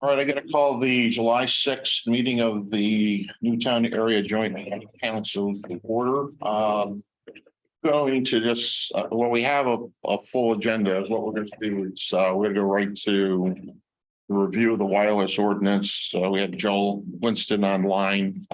All right, I got to call the July 6th meeting of the Newtown Area Joint Council to order. Going to just, well, we have a full agenda. What we're going to do is we're going to go right to the review of the wireless ordinance. We have Joel Winston online.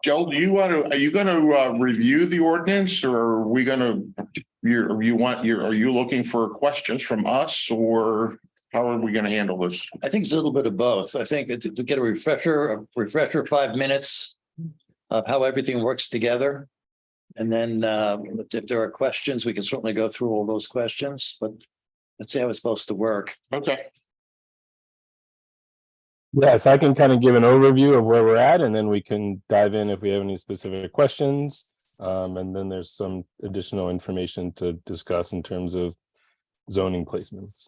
Joel, are you going to review the ordinance, or are we going to? Are you looking for questions from us, or how are we going to handle this? I think it's a little bit of both. I think to get a refresher 5 minutes of how everything works together. And then if there are questions, we can certainly go through all those questions, but let's see how it's supposed to work. Okay. Yes, I can kind of give an overview of where we're at, and then we can dive in if we have any specific questions. And then there's some additional information to discuss in terms of zoning placements.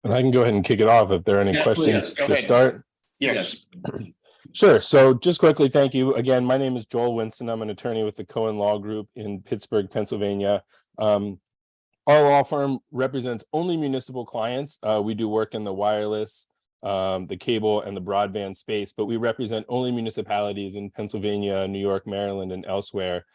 And I can go ahead and kick it off if there are any questions to start. Yes. Sure. So just quickly, thank you. Again, my name is Joel Winston. I'm an attorney with the Cohen Law Group in Pittsburgh, Pennsylvania. Our law firm represents only municipal clients. We do work in the wireless, the cable, and the broadband space, but we represent only municipalities in Pennsylvania, New York, Maryland, and elsewhere.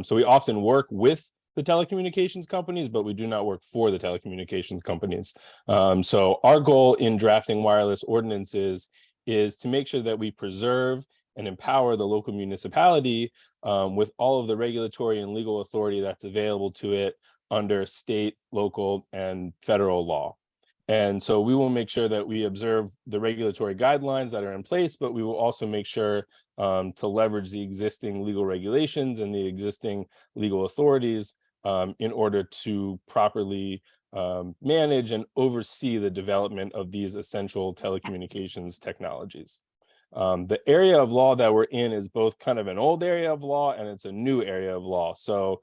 So we often work with the telecommunications companies, but we do not work for the telecommunications companies. So our goal in drafting wireless ordinances is to make sure that we preserve and empower the local municipality with all of the regulatory and legal authority that's available to it under state, local, and federal law. And so we will make sure that we observe the regulatory guidelines that are in place, but we will also make sure to leverage the existing legal regulations and the existing legal authorities in order to properly manage and oversee the development of these essential telecommunications technologies. The area of law that we're in is both kind of an old area of law and it's a new area of law. So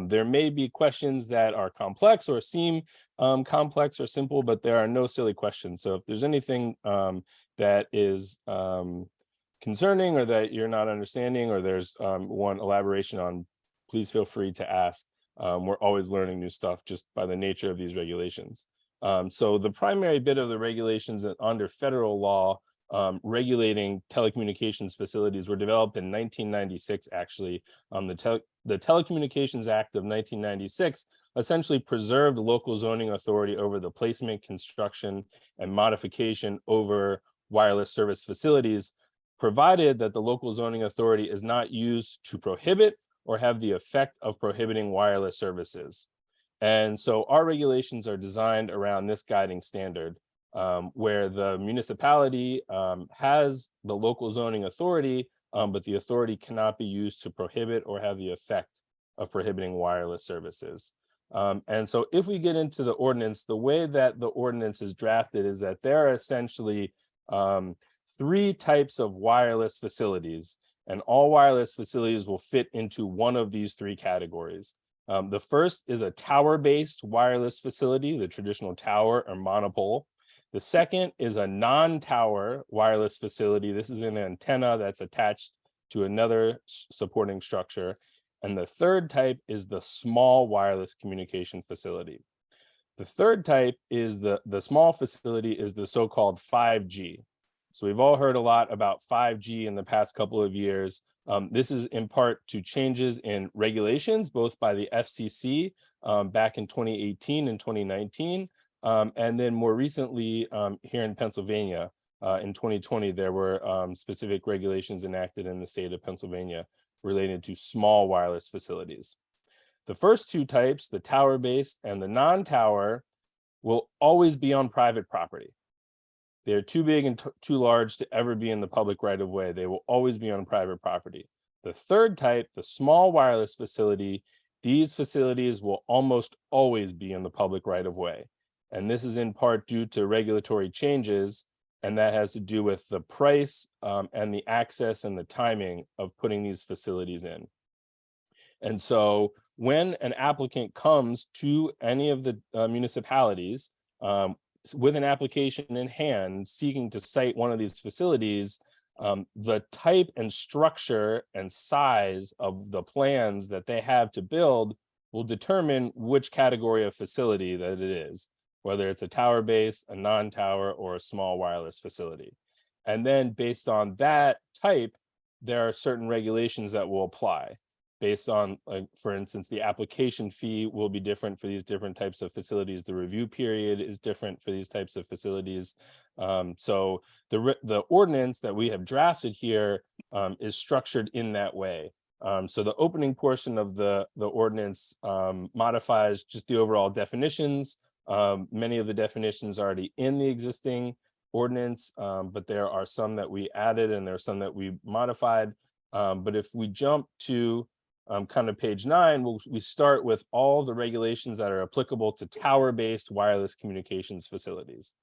there may be questions that are complex or seem complex or simple, but there are no silly questions. So if there's anything that is concerning or that you're not understanding, or there's one elaboration on, please feel free to ask. We're always learning new stuff just by the nature of these regulations. So the primary bit of the regulations under federal law regulating telecommunications facilities were developed in 1996, actually. The Telecommunications Act of 1996 essentially preserved local zoning authority over the placement, construction, and modification over wireless service facilities, provided that the local zoning authority is not used to prohibit or have the effect of prohibiting wireless services. And so our regulations are designed around this guiding standard, where the municipality has the local zoning authority, but the authority cannot be used to prohibit or have the effect of prohibiting wireless services. And so if we get into the ordinance, the way that the ordinance is drafted is that there are essentially three types of wireless facilities, and all wireless facilities will fit into one of these three categories. The first is a tower-based wireless facility, the traditional tower or monopole. The second is a non-tower wireless facility. This is an antenna that's attached to another supporting structure. And the third type is the small wireless communication facility. The third type is the small facility is the so-called 5G. So we've all heard a lot about 5G in the past couple of years. This is in part to changes in regulations, both by the FCC back in 2018 and 2019. And then more recently here in Pennsylvania in 2020, there were specific regulations enacted in the state of Pennsylvania related to small wireless facilities. The first two types, the tower-based and the non-tower, will always be on private property. They're too big and too large to ever be in the public right of way. They will always be on private property. The third type, the small wireless facility, these facilities will almost always be in the public right of way. And this is in part due to regulatory changes, and that has to do with the price and the access and the timing of putting these facilities in. And so when an applicant comes to any of the municipalities with an application in hand seeking to site one of these facilities, The type and structure and size of the plans that they have to build will determine which category of facility that it is, whether it's a tower-based, a non-tower, or a small wireless facility. And then based on that type, there are certain regulations that will apply based on, like, for instance, the application fee will be different for these different types of facilities. The review period is different for these types of facilities. So the ordinance that we have drafted here is structured in that way. So the opening portion of the ordinance modifies just the overall definitions. Many of the definitions are already in the existing ordinance, but there are some that we added and there are some that we modified. But if we jump to kind of page 9, we start with all the regulations that are applicable to tower-based wireless communications facilities.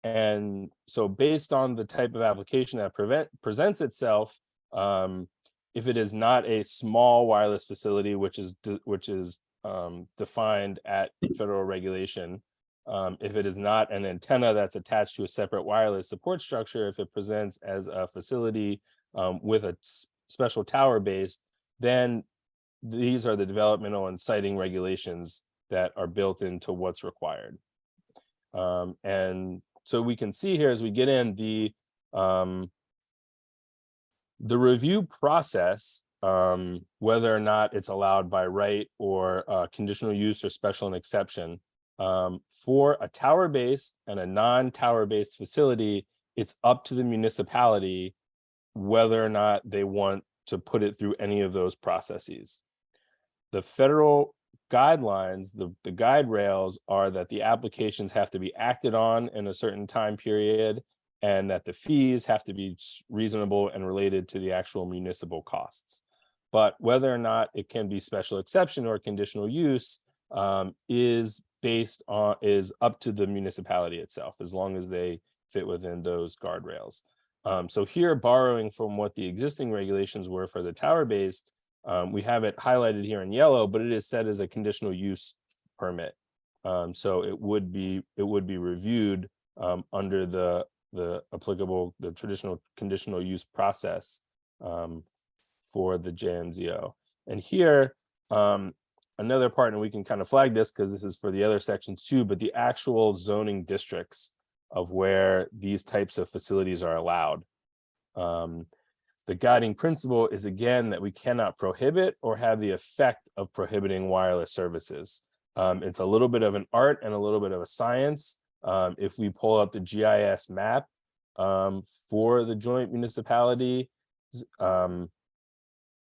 And so based on the type of application that presents itself, if it is not a small wireless facility, which is defined at federal regulation, if it is not an antenna that's attached to a separate wireless support structure, if it presents as a facility with a special tower base, then these are the developmental and siting regulations that are built into what's required. And so we can see here as we get in the review process, whether or not it's allowed by right or conditional use or special and exception. For a tower-based and a non-tower-based facility, it's up to the municipality whether or not they want to put it through any of those processes. The federal guidelines, the guide rails, are that the applications have to be acted on in a certain time period and that the fees have to be reasonable and related to the actual municipal costs. But whether or not it can be special exception or conditional use is up to the municipality itself, as long as they fit within those guardrails. So here, borrowing from what the existing regulations were for the tower-based, we have it highlighted here in yellow, but it is set as a conditional use permit. So it would be reviewed under the traditional conditional use process for the JMZO. And here, another part, and we can kind of flag this because this is for the other sections too, but the actual zoning districts of where these types of facilities are allowed. The guiding principle is, again, that we cannot prohibit or have the effect of prohibiting wireless services. It's a little bit of an art and a little bit of a science. If we pull up the GIS map for the joint municipality,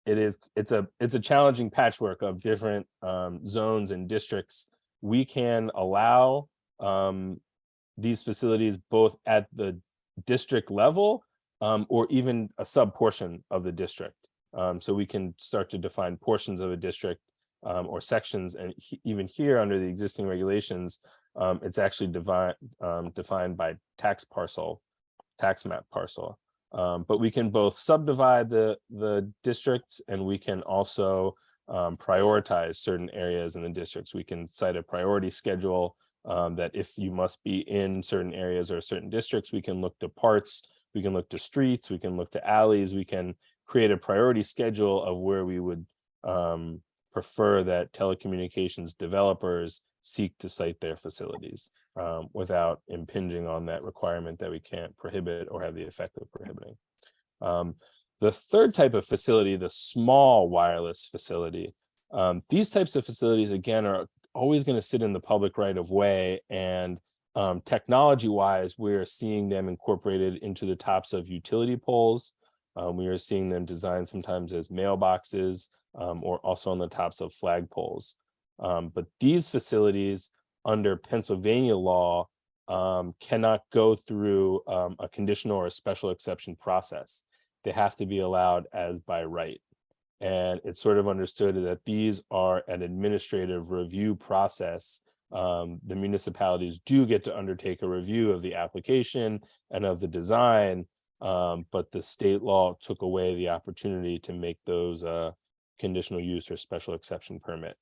it's a challenging patchwork of different zones and districts. We can allow these facilities both at the district level or even a sub portion of the district. So we can start to define portions of a district or sections, and even here under the existing regulations, it's actually defined by tax map parcel. But we can both subdivide the districts, and we can also prioritize certain areas in the districts. We can cite a priority schedule that if you must be in certain areas or certain districts, we can look to parts, we can look to streets, we can look to alleys, we can create a priority schedule of where we would prefer that telecommunications developers seek to site their facilities without impinging on that requirement that we can't prohibit or have the effect of prohibiting. The third type of facility, the small wireless facility, these types of facilities, again, are always going to sit in the public right of way, and technology wise, we're seeing them incorporated into the tops of utility poles. We are seeing them designed sometimes as mailboxes or also on the tops of flagpoles. But these facilities under Pennsylvania law cannot go through a conditional or a special exception process. They have to be allowed as by right. And it's sort of understood that these are an administrative review process. The municipalities do get to undertake a review of the application and of the design, but the state law took away the opportunity to make those conditional use or special exception permit.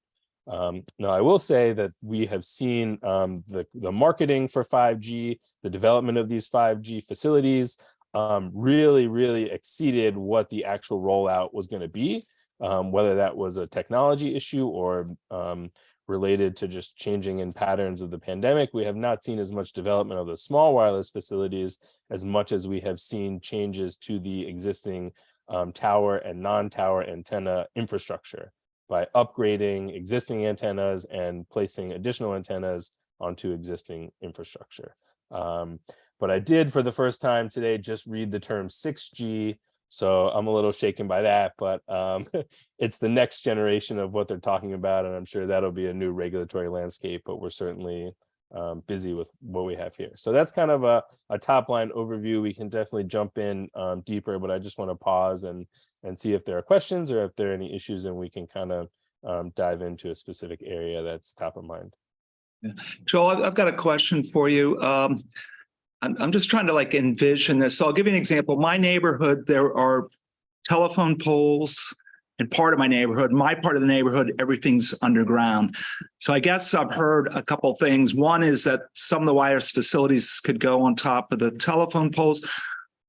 Now, I will say that we have seen the marketing for 5G, the development of these 5G facilities. really exceeded what the actual rollout was going to be, whether that was a technology issue or related to just changing in patterns of the pandemic. We have not seen as much development of the small wireless facilities as much as we have seen changes to the existing tower and non-tower antenna infrastructure by upgrading existing antennas and placing additional antennas onto existing infrastructure. But I did, for the first time today, just read the term 6G. So I'm a little shaken by that, but it's the next generation of what they're talking about. And I'm sure that'll be a new regulatory landscape, but we're certainly busy with what we have here. So that's kind of a top line overview. We can definitely jump in deeper, but I just want to pause and see if there are questions or if there are any issues, and we can kind of dive into a specific area that's top of mind. Yeah. Joel, I've got a question for you. I'm just trying to like envision this. So I'll give you an example. My neighborhood, there are telephone poles, and part of my part of the neighborhood, everything's underground. So I guess I've heard a couple things. One is that some of the wireless facilities could go on top of the telephone poles,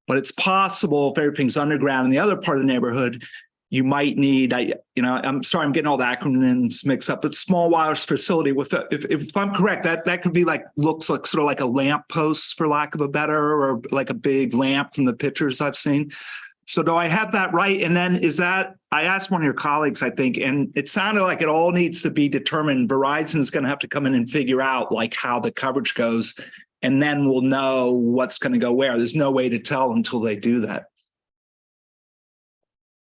but it's possible if everything's underground in the other part of the neighborhood, you might need, I'm sorry, I'm getting all the acronyms mixed up, but small wireless facility with, if I'm correct, that could be like, looks like sort of like a lamp post, for lack of a better, or like a big lamp from the pictures I've seen. So do I have that right? And then I asked one of your colleagues, I think, and it sounded like it all needs to be determined. Verizon is going to have to come in and figure out like how the coverage goes, and then we'll know what's going to go where. There's no way to tell until they do that.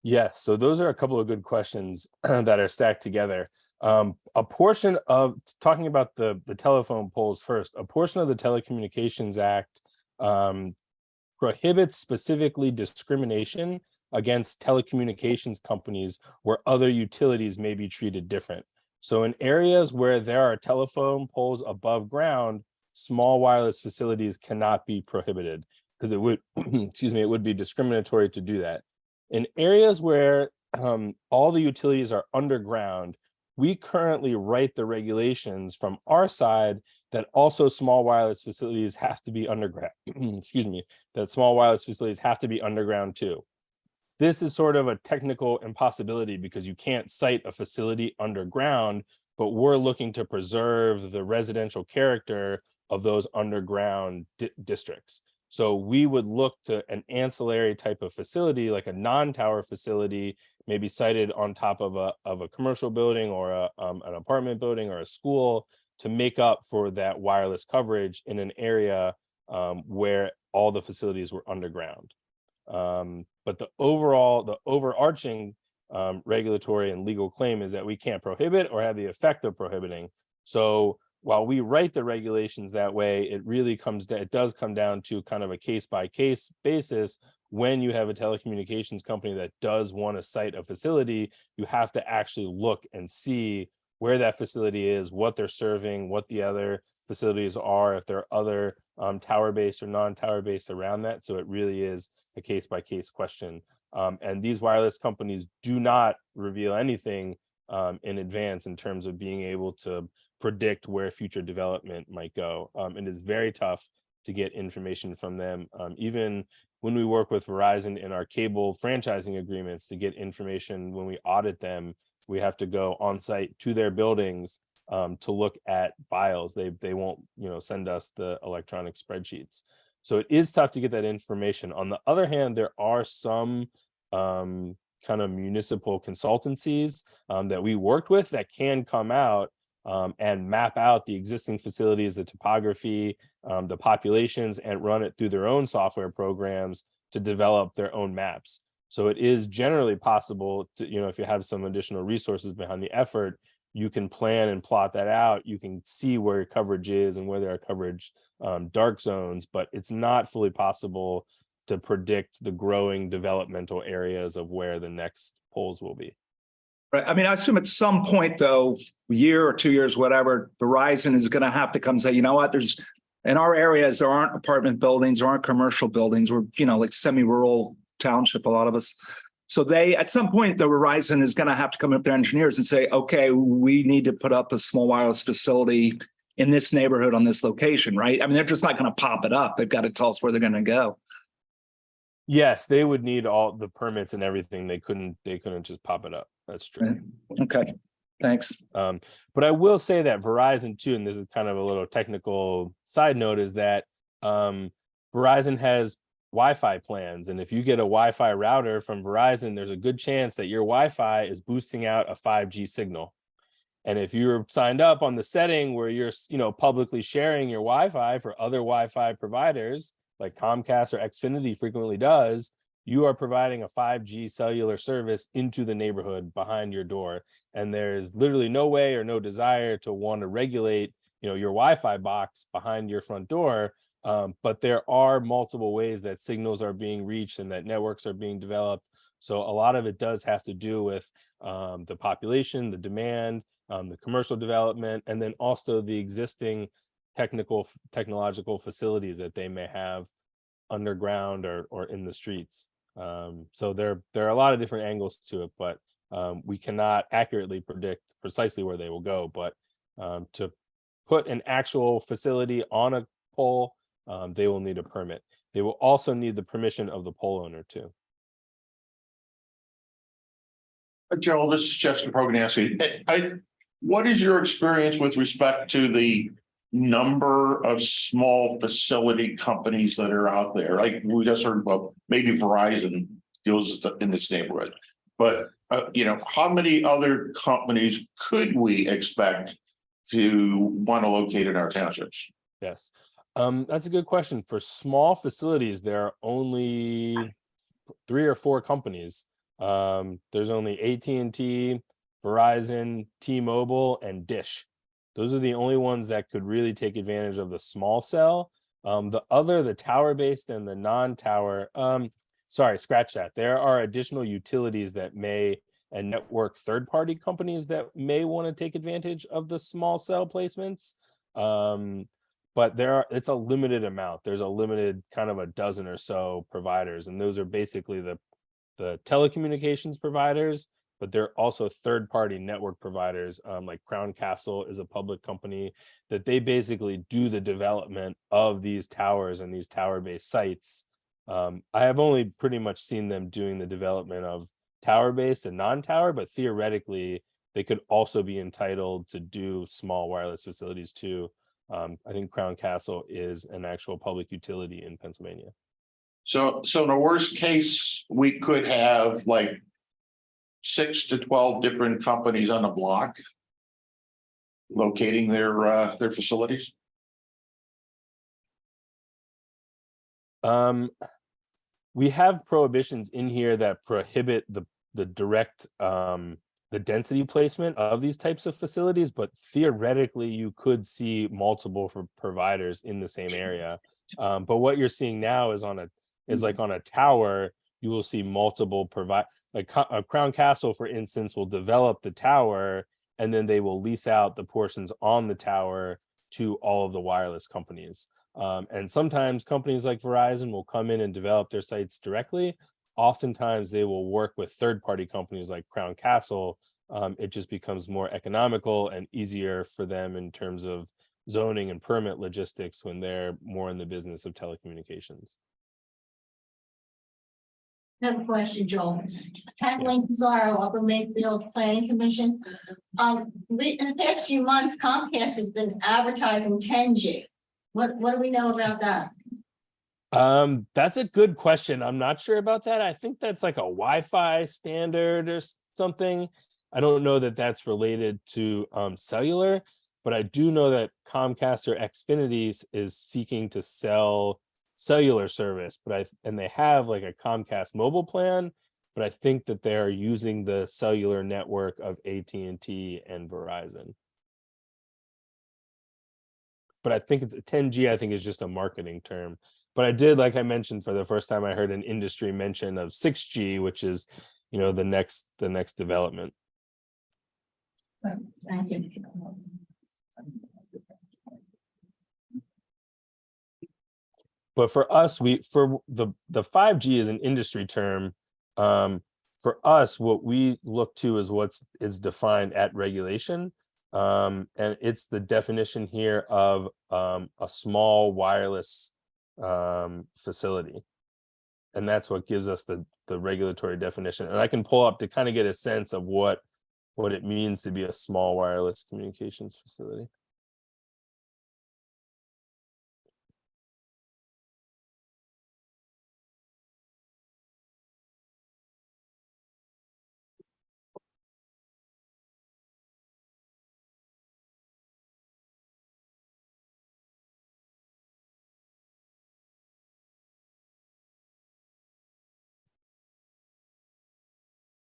Yes, so those are a couple of good questions that are stacked together. A portion of, talking about the telephone poles first, a portion of the Telecommunications Act prohibits specifically discrimination against telecommunications companies where other utilities may be treated different. So in areas where there are telephone poles above ground, small wireless facilities cannot be prohibited, because it would, excuse me, it would be discriminatory to do that. In areas where all the utilities are underground, we currently write the regulations from our side that also small wireless facilities have to be underground. Excuse me, that small wireless facilities have to be underground too. This is sort of a technical impossibility because you can't site a facility underground, but we're looking to preserve the residential character of those underground districts. So we would look to an ancillary type of facility, like a non-tower facility, maybe sited on top of a commercial building or an apartment building or a school, to make up for that wireless coverage in an area where all the facilities were underground. But the overarching regulatory and legal claim is that we can't prohibit or have the effect of prohibiting. So while we write the regulations that way, it does come down to kind of a case-by-case basis. When you have a telecommunications company that does want to site a facility, you have to actually look and see where that facility is, what they're serving, what the other facilities are, if there are other tower-based or non-tower-based around that. So it really is a case-by-case question. And these wireless companies do not reveal anything in advance in terms of being able to predict where future development might go. It is very tough to get information from them. Even when we work with Verizon in our cable franchising agreements to get information, when we audit them, we have to go on site to their buildings to look at files. They won't, send us the electronic spreadsheets. So it is tough to get that information. On the other hand, there are some kind of municipal consultancies that we worked with that can come out and map out the existing facilities, the topography, the populations, and run it through their own software programs to develop their own maps. So it is generally possible to, if you have some additional resources behind the effort, you can plan and plot that out. You can see where your coverage is and where there are coverage dark zones, but it's not fully possible to predict the growing developmental areas of where the next poles will be. Right. I mean, I assume at some point, though, a year or 2 years, whatever, Verizon is going to have to come say, you know what, there's in our areas, there aren't apartment buildings, there aren't commercial buildings. We're, like semi-rural township, a lot of us. So at some point, the Verizon is going to have to come up with their engineers and say, okay, we need to put up a small wireless facility in this neighborhood on this location, right? I mean, they're just not going to pop it up. They've got to tell us where they're going to go. Yes, they would need all the permits and everything. They couldn't just pop it up. That's true. Okay, thanks. But I will say that Verizon too, and this is kind of a little technical side note, is that Verizon has Wi-Fi plans. And if you get a Wi-Fi router from Verizon, there's a good chance that your Wi-Fi is boosting out a 5G signal. And if you're signed up on the setting where you're, publicly sharing your Wi-Fi for other Wi-Fi providers, like Comcast or Xfinity frequently does, you are providing a 5G cellular service into the neighborhood behind your door. And there's literally no way or no desire to want to regulate, your Wi-Fi box behind your front door. But there are multiple ways that signals are being reached and that networks are being developed. So a lot of it does have to do with the population, the demand, the commercial development, and then also the existing technological facilities that they may have underground or in the streets. So there are a lot of different angles to it, but we cannot accurately predict precisely where they will go. But to put an actual facility on a pole, they will need a permit. They will also need the permission of the pole owner too. Joel, this is Jessica Prognansky. What is your experience with respect to the number of small facility companies that are out there? Like we just heard about, maybe Verizon deals in this neighborhood, but how many other companies could we expect to want to locate in our townships? Yes, that's a good question. For small facilities, there are only 3 or 4 companies. There's only AT&T, Verizon, T-Mobile, and Dish. Those are the only ones that could really take advantage of the small cell. The tower-based and the non-tower, sorry, scratch that. There are additional utilities that and network third-party companies that may want to take advantage of the small cell placements. But it's a limited amount. There's a limited kind of a dozen or so providers, and those are basically the telecommunications providers, but they're also third-party network providers. Like Crown Castle is a public company that they basically do the development of these towers and these tower-based sites. I have only pretty much seen them doing the development of tower-based and non-tower, but theoretically, they could also be entitled to do small wireless facilities too. I think Crown Castle is an actual public utility in Pennsylvania. So in the worst case, we could have like 6 to 12 different companies on a block locating their facilities. We have prohibitions in here that prohibit the direct the density placement of these types of facilities, but theoretically you could see multiple providers in the same area. But what you're seeing now is like on a tower, you will see multiple like a Crown Castle, for instance, will develop the tower and then they will lease out the portions on the tower to all of the wireless companies. And sometimes companies like Verizon will come in and develop their sites directly. Oftentimes they will work with third-party companies like Crown Castle. It just becomes more economical and easier for them in terms of zoning and permit logistics when they're more in the business of telecommunications. I have a question, Joel. Kathleen Pizarro, Upper Mayfield Planning Commission. In the past few months, Comcast has been advertising 10G. What do we know about that? That's a good question. I'm not sure about that. I think that's like a Wi-Fi standard or something. I don't know that that's related to cellular, but I do know that Comcast or Xfinity is seeking to sell cellular service, and they have like a Comcast mobile plan, but I think that they're using the cellular network of AT&T and Verizon. But I think it's 10G, I think is just a marketing term. But I did, like I mentioned, for the first time, I heard an industry mention of 6G, which is, the next development. Thank you. But for us, for the 5G is an industry term. For us, what we look to is is defined at regulation. And it's the definition here of a small wireless facility. And that's what gives us the regulatory definition. And I can pull up to kind of get a sense of what it means to be a small wireless communications facility.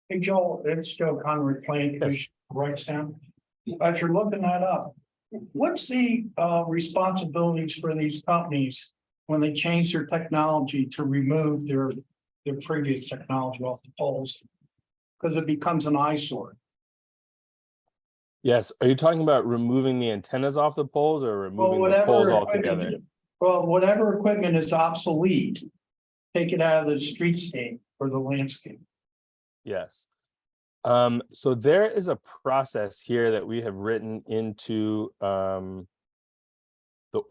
Hey, Joel, it's Joe Conway, Planning Commission, Wrightstown. As you're looking that up, what's the responsibilities for these companies when they change their technology to remove their previous technology off the poles? Because it becomes an eyesore. Yes. Are you talking about removing the antennas off the poles or removing the poles altogether? Well, whatever equipment is obsolete, take it out of the streetscape or the landscape. Yes. So there is a process here that we have written into the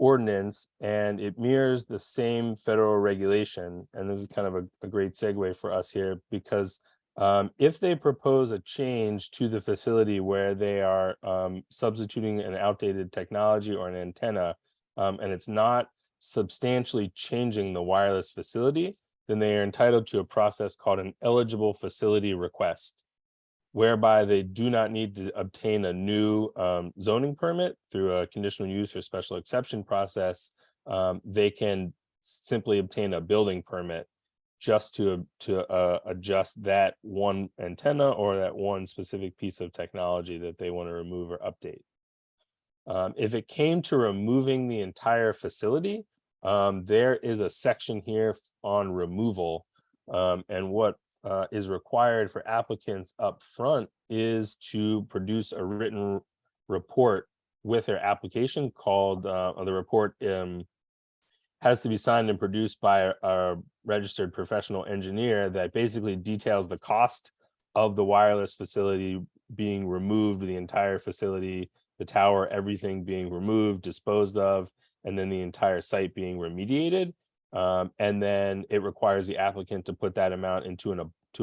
ordinance, and it mirrors the same federal regulation. And this is kind of a great segue for us here, because if they propose a change to the facility where they are substituting an outdated technology or an antenna, and it's not substantially changing the wireless facility, then they are entitled to a process called an eligible facility request, whereby they do not need to obtain a new zoning permit through a conditional use or special exception process. They can simply obtain a building permit just to adjust that one antenna or that one specific piece of technology that they want to remove or update. If it came to removing the entire facility, there is a section here on removal, and what is required for applicants up front is to produce a written report with their application called, the report has to be signed and produced by a registered professional engineer that basically details the cost of the wireless facility being removed, the entire facility, the tower, everything being removed, disposed of, and then the entire site being remediated. And then it requires the applicant to put that amount into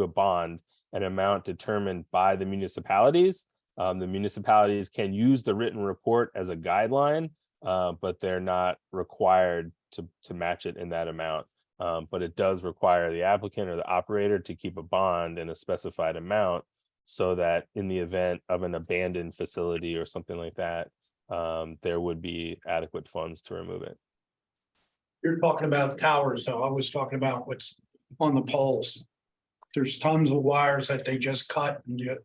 a bond, an amount determined by the municipalities. The municipalities can use the written report as a guideline, but they're not required to match it in that amount. But it does require the applicant or the operator to keep a bond in a specified amount, so that in the event of an abandoned facility or something like that, there would be adequate funds to remove it. You're talking about towers, though. I was talking about what's on the poles. There's tons of wires that they just cut and you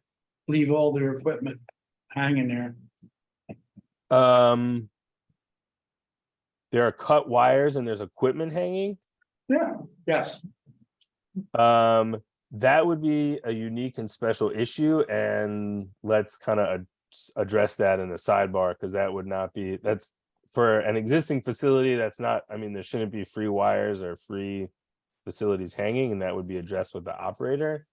leave all their equipment hanging there. There are cut wires and there's equipment hanging. Yeah, yes. That would be a unique and special issue, and let's kind of address that in the sidebar, because that would not be, that's for an existing facility. That's not, I mean, there shouldn't be free wires or free facilities hanging, and that would be addressed with the operator.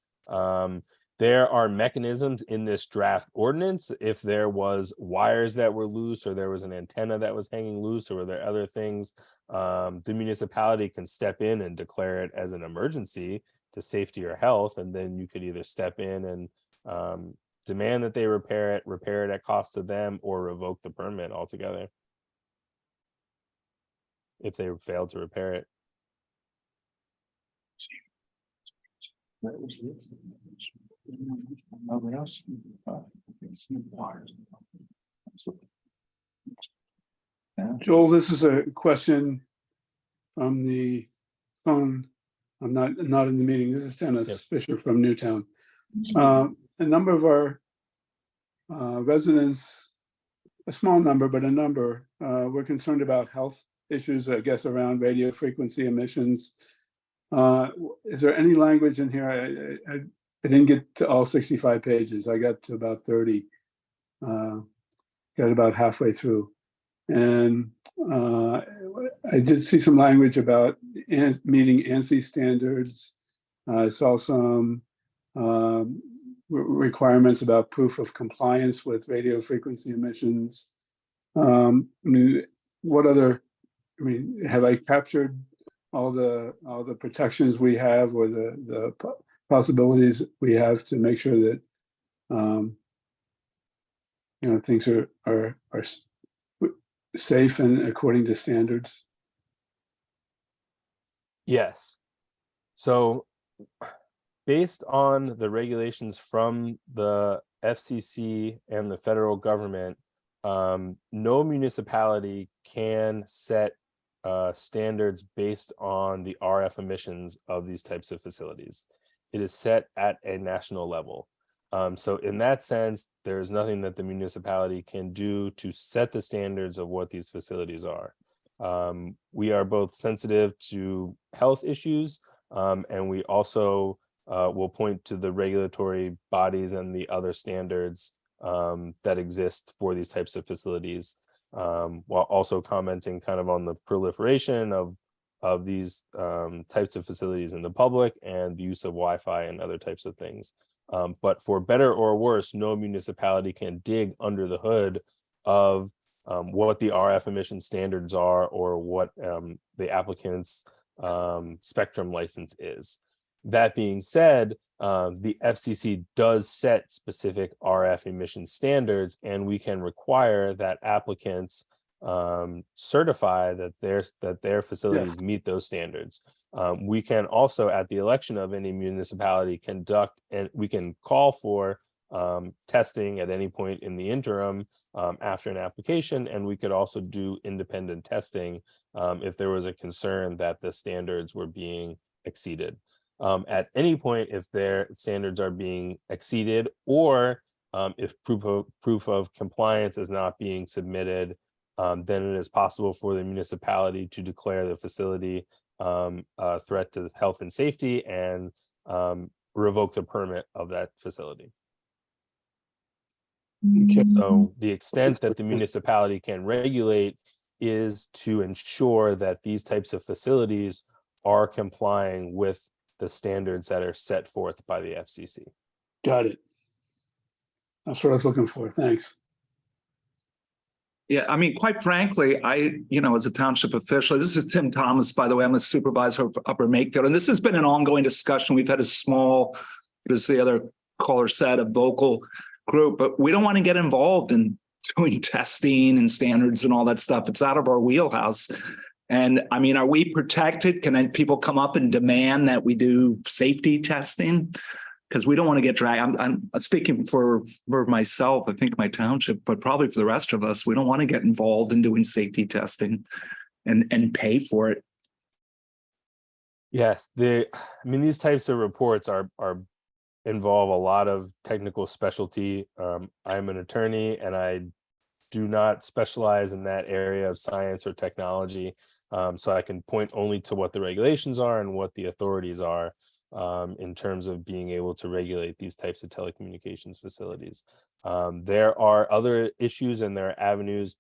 There are mechanisms in this draft ordinance. If there was wires that were loose, or there was an antenna that was hanging loose, or were there other things, the municipality can step in and declare it as an emergency to safety or health, and then you could either step in and demand that they repair it at cost to them, or revoke the permit altogether if they failed to repair it. Joel, this is a question from the phone. I'm not in the meeting. This is Dennis Yes. Fisher from Newtown. A number of our residents, a small number, but a number, were concerned about health issues, I guess, around radio frequency emissions. Is there any language in here? I didn't get to all 65 pages. I got to about 30, got about halfway through. And I did see some language about meeting ANSI standards. I saw some requirements about proof of compliance with radio frequency emissions. I mean, what other, I mean, have I captured all the protections we have or the possibilities we have to make sure that things are safe and according to standards? Yes. So based on the regulations from the FCC and the federal government, no municipality can set standards based on the RF emissions of these types of facilities. It is set at a national level. So in that sense, there is nothing that the municipality can do to set the standards of what these facilities are. We are both sensitive to health issues, and we also will point to the regulatory bodies and the other standards that exist for these types of facilities, while also commenting kind of on the proliferation of these types of facilities in the public and the use of Wi-Fi and other types of things. But for better or worse, no municipality can dig under the hood of what the RF emission standards are or what the applicant's spectrum license is. That being said, the FCC does set specific RF emission standards, and we can require that applicants certify that their facilities meet those standards. We can also, at the election of any municipality, conduct, and we can call for testing at any point in the interim after an application, and we could also do independent testing if there was a concern that the standards were being exceeded. At any point, if their standards are being exceeded, or if proof of compliance is not being submitted, then it is possible for the municipality to declare the facility a threat to health and safety and revoke the permit of that facility. Okay. So the extent that the municipality can regulate is to ensure that these types of facilities are complying with the standards that are set forth by the FCC. Got it. That's what I was looking for. Thanks. Yeah, I mean, quite frankly, as a township official, this is Tim Thomas, by the way, I'm a supervisor of Upper Makefield, and this has been an ongoing discussion. We've had a small, as the other caller said, a vocal group, but we don't want to get involved in doing testing and standards and all that stuff. It's out of our wheelhouse. And I mean, are we protected? Can people come up and demand that we do safety testing? Because we don't want to get dragged. I'm speaking for myself, I think my township, but probably for the rest of us, we don't want to get involved in doing safety testing and pay for it. Yes, these types of reports involve a lot of technical specialty. I'm an attorney and I do not specialize in that area of science or technology. So I can point only to what the regulations are and what the authorities are in terms of being able to regulate these types of telecommunications facilities. There are other issues and there are avenues.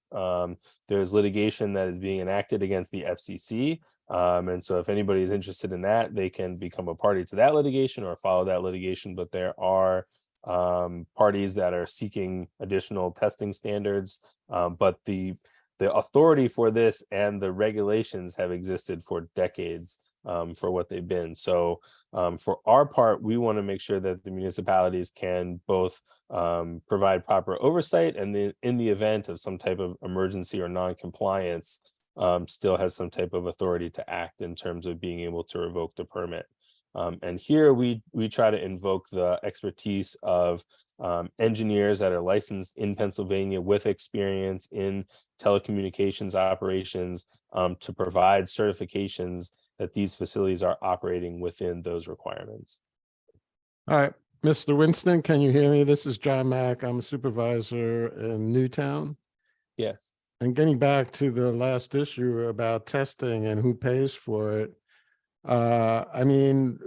There's litigation that is being enacted against the FCC. And so if anybody is interested in that, they can become a party to that litigation or follow that litigation. But there are parties that are seeking additional testing standards. But the authority for this and the regulations have existed for decades for what they've been. So for our part, we want to make sure that the municipalities can both provide proper oversight, and in the event of some type of emergency or non-compliance, still has some type of authority to act in terms of being able to revoke the permit. And here we try to invoke the expertise of engineers that are licensed in Pennsylvania with experience in telecommunications operations to provide certifications that these facilities are operating within those requirements. All right, Mr. Winston, can you hear me? This is John Mack. I'm a supervisor in Newtown. Yes. And getting back to the last issue about testing and who pays for it, I mean,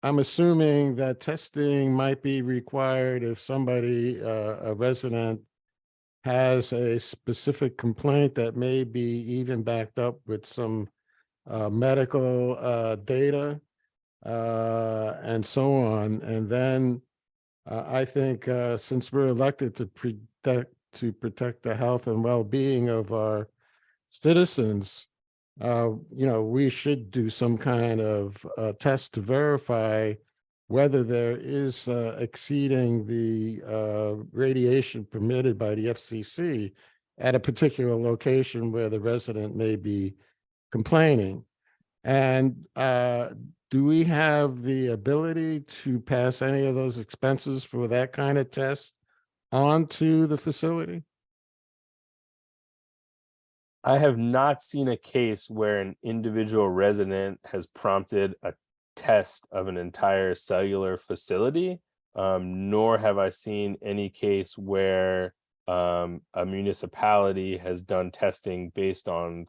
I'm assuming that testing might be required if somebody, a resident, has a specific complaint that may be even backed up with some medical data and so on. And then I think since we're elected to protect the health and well-being of our citizens, we should do some kind of test to verify whether there is exceeding the radiation permitted by the FCC at a particular location where the resident may be complaining. And do we have the ability to pass any of those expenses for that kind of test onto the facility? I have not seen a case where an individual resident has prompted a test of an entire cellular facility, nor have I seen any case where a municipality has done testing based on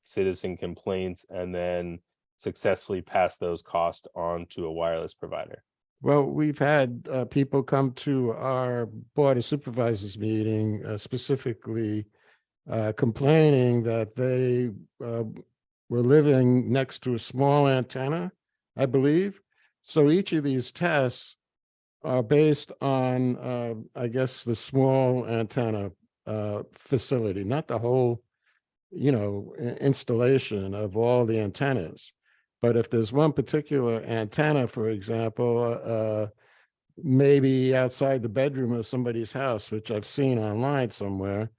citizen complaints and then successfully passed those costs on to a wireless provider. Well, we've had people come to our Board of Supervisors meeting specifically complaining that they were living next to a small antenna, I believe. So each of these tests are based on, I guess, the small antenna facility, not the whole, installation of all the antennas. But if there's one particular antenna, for example, maybe outside the bedroom of somebody's house, which I've seen online somewhere,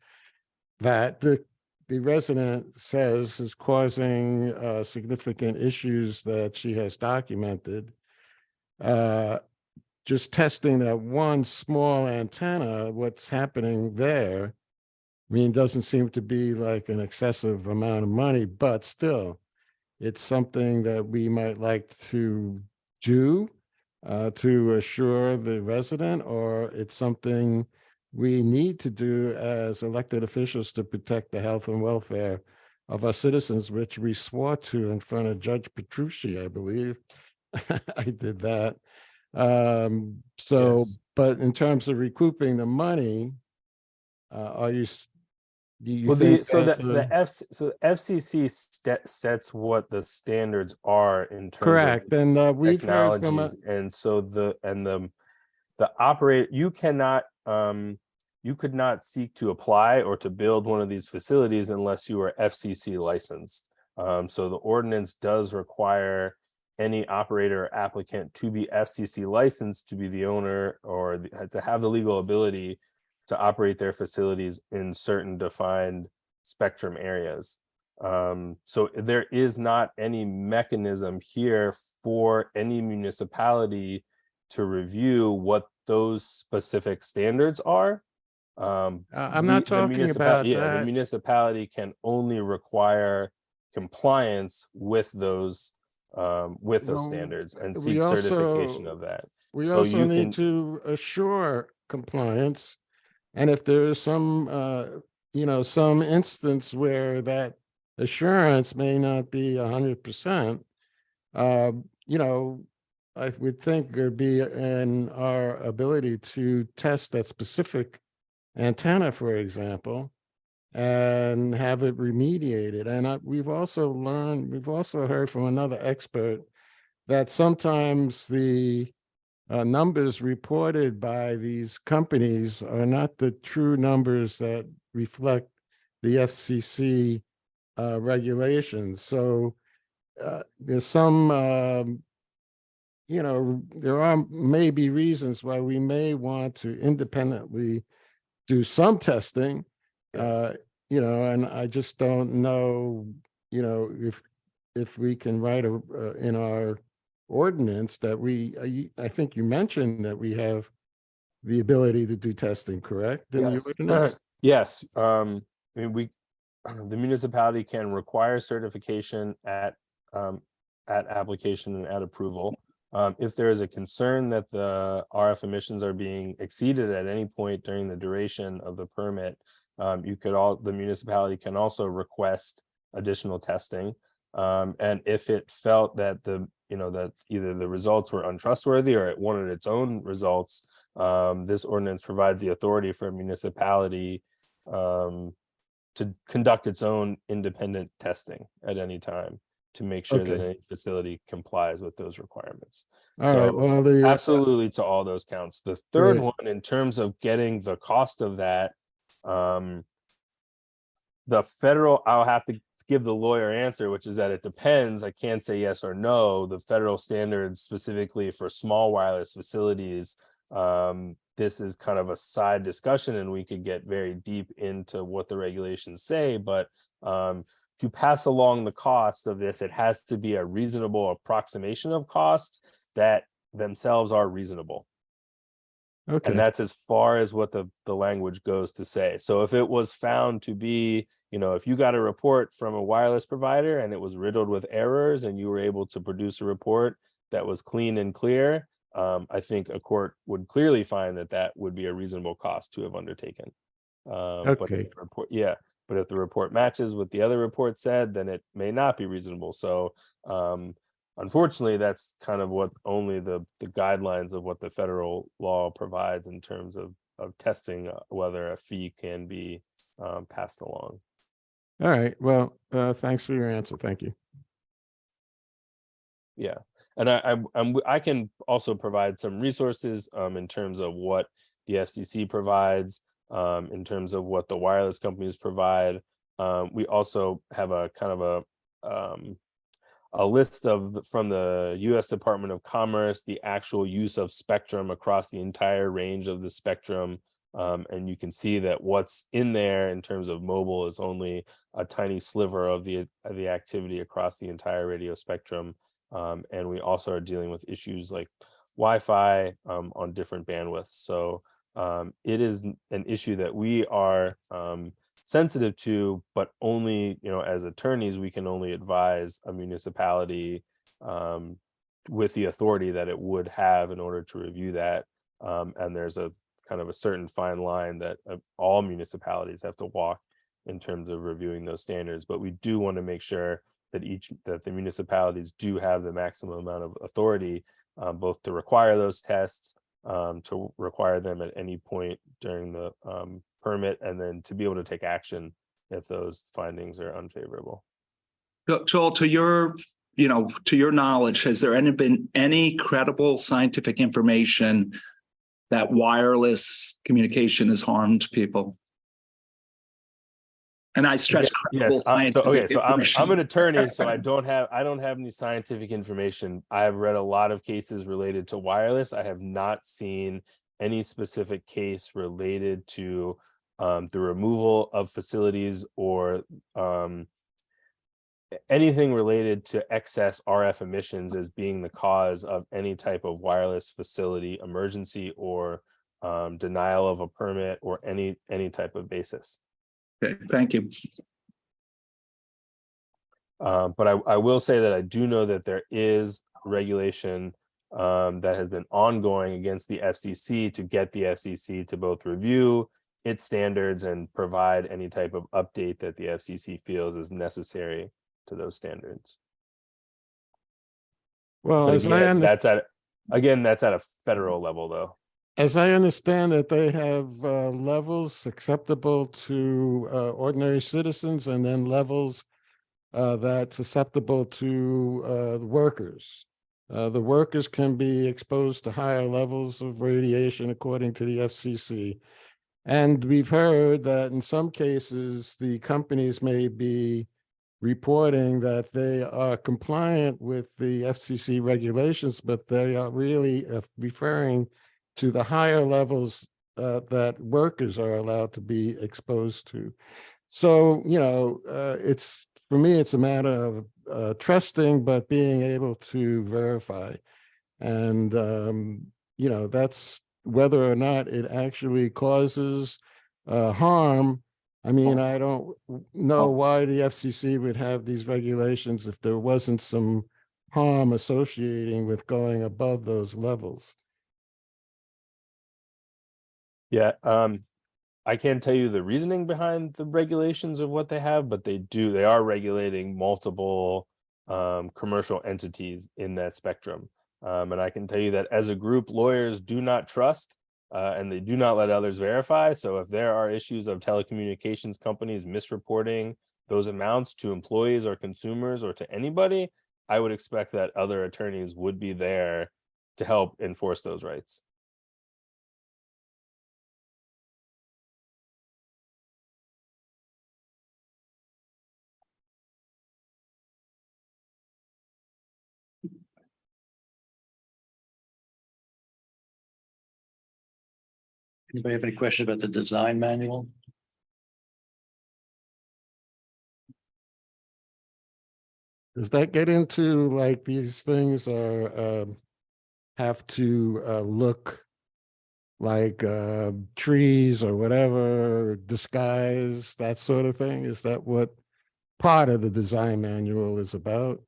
that the resident says is causing significant issues that she has documented. Just testing that one small antenna, what's happening there, doesn't seem to be like an excessive amount of money, but still, it's something that we might like to do to assure the resident, or it's something we need to do as elected officials to protect the health and welfare of our citizens, which we swore to in front of Judge Petrucci, I believe. I did that. Yes. But in terms of recouping the money, do you Well, think the FCC sets what the standards are in terms correct? of And we've heard from technologies, and so the operator, you could not seek to apply or to build one of these facilities unless you are FCC licensed. So the ordinance does require any operator or applicant to be FCC licensed to be the owner or to have the legal ability to operate their facilities in certain defined spectrum areas. So there is not any mechanism here for any municipality to review what those specific standards are. I'm not talking about The that. municipality can only require compliance with those Well, standards and we seek certification also- of that. We So also you need can- to assure compliance. And if there is some, some instance where that assurance may not be 100%, I would think there'd be in our ability to test that specific antenna, for example, and have it remediated. And we've also heard from another expert that sometimes the numbers reported by these companies are not the true numbers that reflect the FCC regulations. So there's some, there are maybe reasons why we may want to independently do some testing, Yes. and I just don't know, if we can write in our ordinance that I think you mentioned that we have the ability to do testing, correct? In the Yes. ordinance? Yes, the municipality can require certification at application and at approval. If there is a concern that the RF emissions are being exceeded at any point during the duration of the permit, the municipality can also request additional testing. And if it felt that that either the results were untrustworthy or it wanted its own results, this ordinance provides the authority for a municipality to conduct its own independent testing at any time to make sure that Okay. any facility complies with those requirements. All right, So well, absolutely to all those counts. The third Great. one, in terms of getting the cost of that, the federal, I'll have to give the lawyer answer, which is that it depends. I can't say yes or no. The federal standards specifically for small wireless facilities, this is kind of a side discussion, and we could get very deep into what the regulations say, but to pass along the cost of this, it has to be a reasonable approximation of costs that themselves are reasonable. And Okay, that's as far as what the language goes to say. So if it was found to be, if you got a report from a wireless provider and it was riddled with errors and you were able to produce a report that was clean and clear, I think a court would clearly find that that would be a reasonable cost to have undertaken. But if okay. the report, yeah, but if the report matches what the other report said, then it may not be reasonable. So unfortunately, that's kind of what only the guidelines of what the federal law provides in terms of testing whether a fee can be passed along. All right. Well, thanks for your answer. Thank you. Yeah, and I can also provide some resources in terms of what the FCC provides, in terms of what the wireless companies provide. We also have a kind of a list from the U.S. Department of Commerce, the actual use of spectrum across the entire range of the spectrum. And you can see that what's in there in terms of mobile is only a tiny sliver of the activity across the entire radio spectrum. And we also are dealing with issues like Wi-Fi on different bandwidths. So it is an issue that we are sensitive to, but only, as attorneys, we can only advise a municipality with the authority that it would have in order to review that. And there's a kind of a certain fine line that all municipalities have to walk in terms of reviewing those standards. But we do want to make sure that the municipalities do have the maximum amount of authority, both to require those tests, to require them at any point during the permit, and then to be able to take action if those findings are unfavorable. Joel, to your knowledge, has there been any credible scientific information that wireless communication has harmed people? And I stress Yes. credible So I'm information. an attorney, so I don't have any scientific information. I've read a lot of cases related to wireless. I have not seen any specific case related to the removal of facilities or anything related to excess RF emissions as being the cause of any type of wireless facility emergency or denial of a permit or any type of basis. Okay, thank you. But I will say that I do know that there is regulation that has been ongoing against the FCC to get the FCC to both review its standards and provide any type of update that the FCC feels is necessary to those standards. Well, But as I again, understand, that's at a federal level, though. as I understand it, they have levels acceptable to ordinary citizens, and then levels that's acceptable to workers. The workers can be exposed to higher levels of radiation according to the FCC. And we've heard that in some cases, the companies may be reporting that they are compliant with the FCC regulations, but they are really referring to the higher levels that workers are allowed to be exposed to. So, it's, for me, it's a matter of trusting, but being able to verify. And, that's whether or not it actually causes harm. I mean, I don't know why the FCC would have these regulations if there wasn't some harm associating with going above those levels. Yeah, I can't tell you the reasoning behind the regulations of what they have, but they are regulating multiple commercial entities in that spectrum. And I can tell you that as a group, lawyers do not trust and they do not let others verify. So if there are issues of telecommunications companies misreporting those amounts to employees or consumers or to anybody, I would expect that other attorneys would be there to help enforce those rights. Anybody have any question about the design manual? Does that get into like these things are, have to, look like, trees or whatever, disguise, that sort of thing? Is that what part of the design manual is about?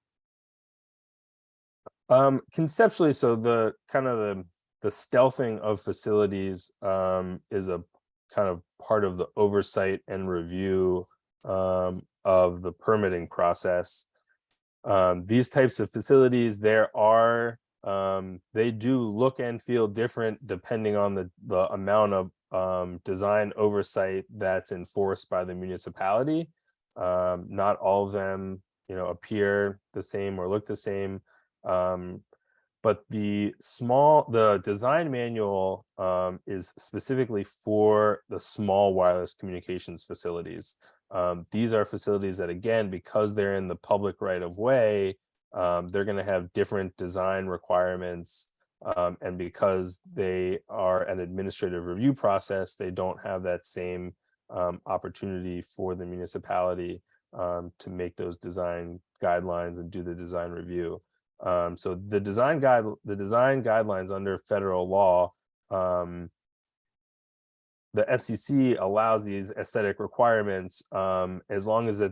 Conceptually, so the kind of the stealthing of facilities is a kind of part of the oversight and review of the permitting process. These types of facilities, they do look and feel different depending on the amount of design oversight that's enforced by the municipality. Not all of them, appear the same or look the same. But the design manual is specifically for the small wireless communications facilities. These are facilities that, again, because they're in the public right of way, they're going to have different design requirements. And because they are an administrative review process, they don't have that same opportunity for the municipality to make those design guidelines and do the design review. So the design guidelines under federal law, the FCC allows these aesthetic requirements as long as they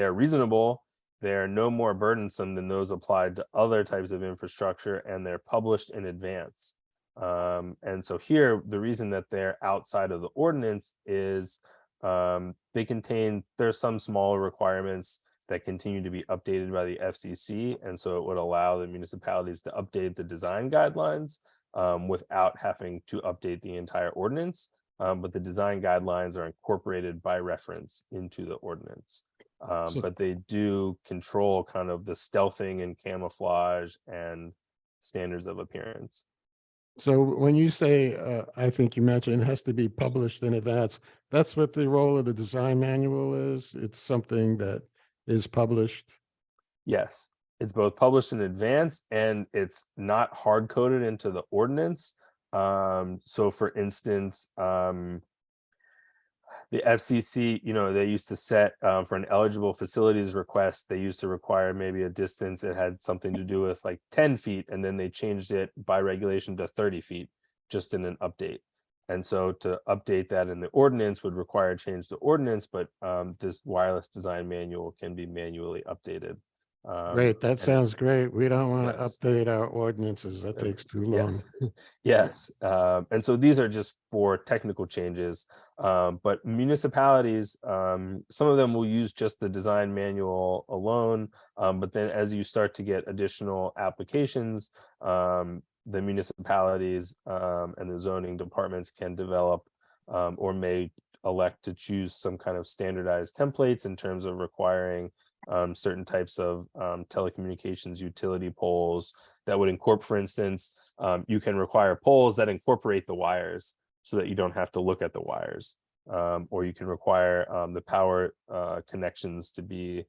are reasonable. They're no more burdensome than those applied to other types of infrastructure, and they're published in advance. And so here, the reason that they're outside of the ordinance is there's some small requirements that continue to be updated by the FCC. And so it would allow the municipalities to update the design guidelines without having to update the entire ordinance. But the design guidelines are incorporated by reference into the ordinance. But they do control kind of the stealthing and camouflage and standards of appearance. So when you say, I think you mentioned it has to be published in advance, that's what the role of the design manual is? It's something that is published? Yes, it's both published in advance and it's not hard coded into the ordinance. So for instance, the FCC, they used to set for an eligible facilities request, they used to require maybe a distance that had something to do with like 10 feet, and then they changed it by regulation to 30 feet just in an update. And so to update that in the ordinance would require change to ordinance, but this wireless design manual can be manually updated. Great, that and- sounds great. We don't want to Yes. update our ordinances. That takes too long. Yes, yes. And so these are just for technical changes. But municipalities, some of them will use just the design manual alone. But then as you start to get additional applications, the municipalities and the zoning departments can develop or may elect to choose some kind of standardized templates in terms of requiring certain types of telecommunications utility poles that would incorporate, for instance, you can require poles that incorporate the wires so that you don't have to look at the wires. Or you can require the power connections to be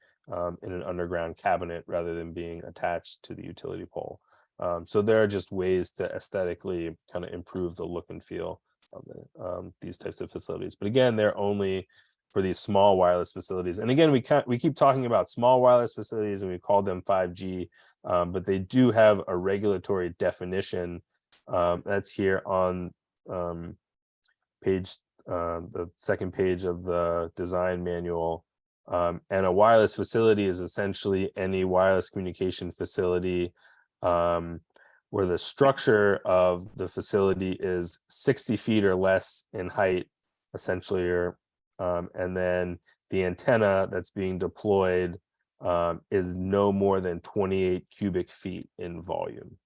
in an underground cabinet rather than being attached to the utility pole. So there are just ways to aesthetically kind of improve the look and feel of these types of facilities. But again, they're only for these small wireless facilities. And again, we keep talking about small wireless facilities and we call them 5G, but they do have a regulatory definition that's here on the second page of the design manual. And a wireless facility is essentially any wireless communication facility where the structure of the facility is 60 feet or less in height, essentially, and then the antenna that's being deployed is no more than 28 cubic feet in volume.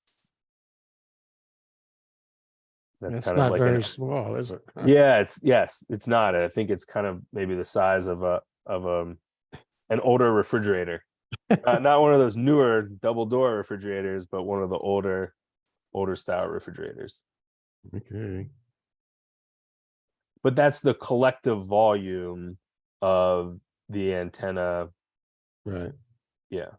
That's It's kind not of like very small, is it? yeah, it's not. I think it's kind of maybe the size of an older refrigerator. Not one of those newer double door refrigerators, but one of the older style refrigerators. Okay. But that's the collective volume of the antenna. Right. Yeah.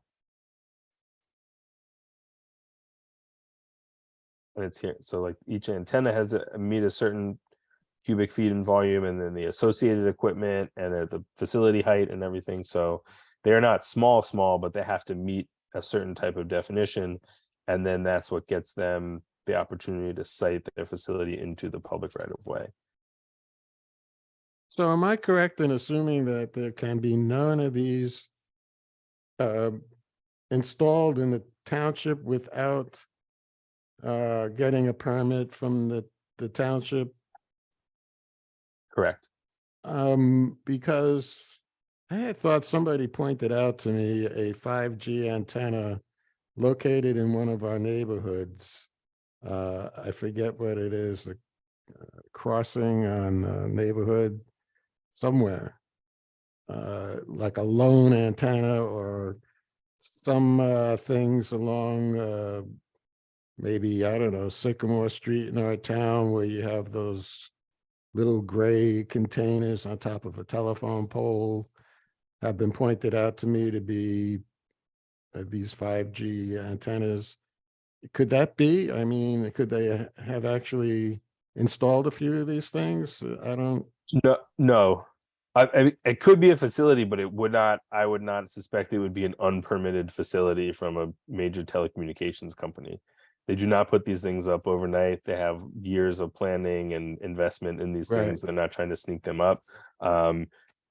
And it's here. So like each antenna has to meet a certain cubic feet in volume, and then the associated equipment and the facility height and everything. So they're not small, but they have to meet a certain type of definition. And then that's what gets them the opportunity to site their facility into the public right of way. So am I correct in assuming that there can be none of these installed in the township without getting a permit from the township? Correct. Because I had thought somebody pointed out to me a 5G antenna located in one of our neighborhoods. I forget what it is, a crossing on a neighborhood somewhere. Like a lone antenna or some things along maybe, I don't know, Sycamore Street in our town where you have those little gray containers on top of a telephone pole have been pointed out to me to be these 5G antennas. Could that be? I mean, could they have actually installed a few of these things? I don't. No. It could be a facility, but it would not. I would not suspect it would be an unpermitted facility from a major telecommunications company. They do not put these things up overnight. They have years of planning and investment in these things. They're not trying to sneak them up.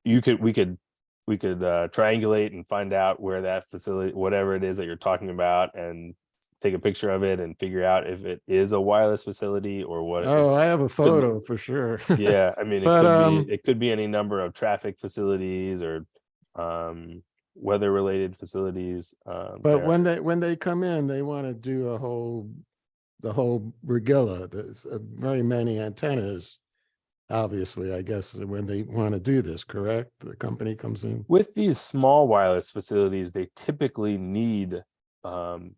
We could triangulate and find out where that facility, whatever it is that you're talking about, and take a picture of it and figure out if it is a wireless facility or what. Oh, I have a photo for sure. Yeah, I mean, it could be any number of traffic facilities or weather related facilities. But when they come in, they want to do the whole regilla. There's very many antennas. Obviously, I guess when they want to do this, correct? The company comes in. With these small wireless facilities, they typically need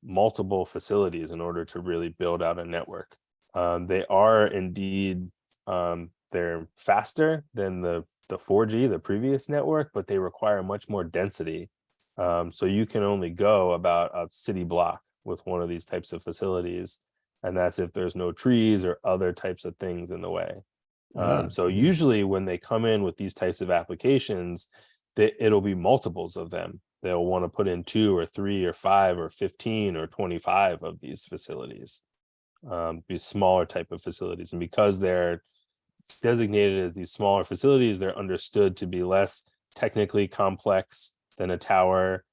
multiple facilities in order to really build out a network. They are indeed they're faster than the 4G, the previous network, but they require much more density. So you can only go about a city block with one of these types of facilities, and that's if there's no trees or other types of things in the way. So usually when they come in with these types of applications, it'll be multiples of them. They'll want to put in 2 or 3 or 5 or 15 or 25 of these facilities, these smaller type of facilities. And because they're designated as these smaller facilities, they're understood to be less technically complex than a tower.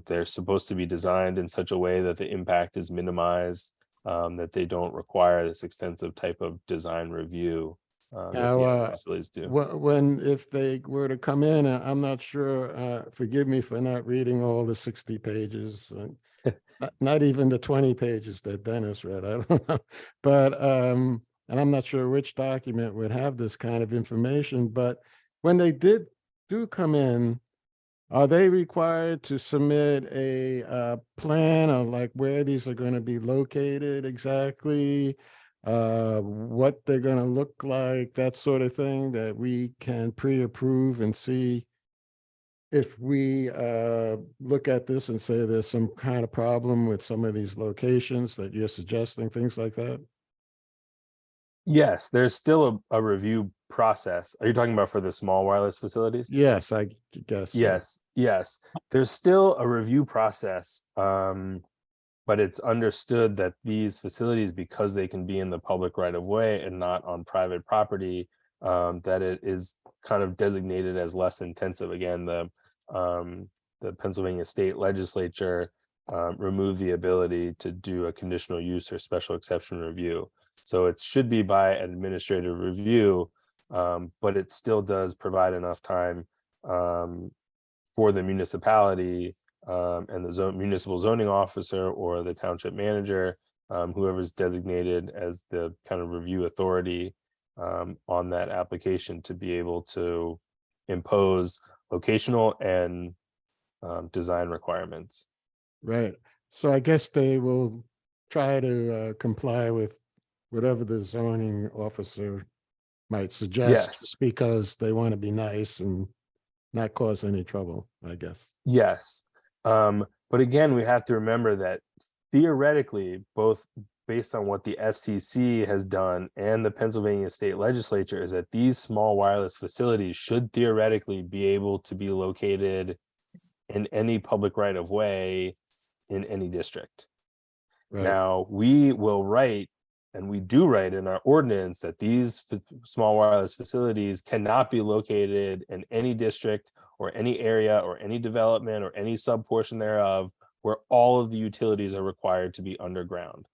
They're supposed to be designed in such a way that the impact is minimized, that they don't require this extensive type of design review. Facilities do. If they were to come in, I'm not sure, forgive me for not reading all the 60 pages, not even the 20 pages that Dennis read, I don't know. But, and I'm not sure which document would have this kind of information, but when they do come in, are they required to submit a plan of like where these are going to be located exactly? What they're going to look like, that sort of thing, that we can pre-approve and see if we look at this and say there's some kind of problem with some of these locations that you're suggesting, things like that? Yes, there's still a review process. Are you talking about for the small wireless facilities? Yes, I guess. Yes. There's still a review process. But it's understood that these facilities, because they can be in the public right of way and not on private property, that it is kind of designated as less intensive. Again, the Pennsylvania State Legislature removed the ability to do a conditional use or special exception review. So it should be by administrative review, but it still does provide enough time for the municipality and the municipal zoning officer or the township manager, whoever's designated as the kind of review authority on that application, to be able to impose locational and design requirements. Right. So I guess they will try to comply with whatever the zoning officer might suggest. Yes. Because they want to be nice and not cause any trouble, I guess. Yes. But again, we have to remember that theoretically, both based on what the FCC has done and the Pennsylvania state legislature, is that these small wireless facilities should theoretically be able to be located in any public right of way in any district. Right. Now, we will write, and we do write in our ordinance, that these small wireless facilities cannot be located in any district or any area or any development or any subportion thereof where all of the utilities are required to be underground.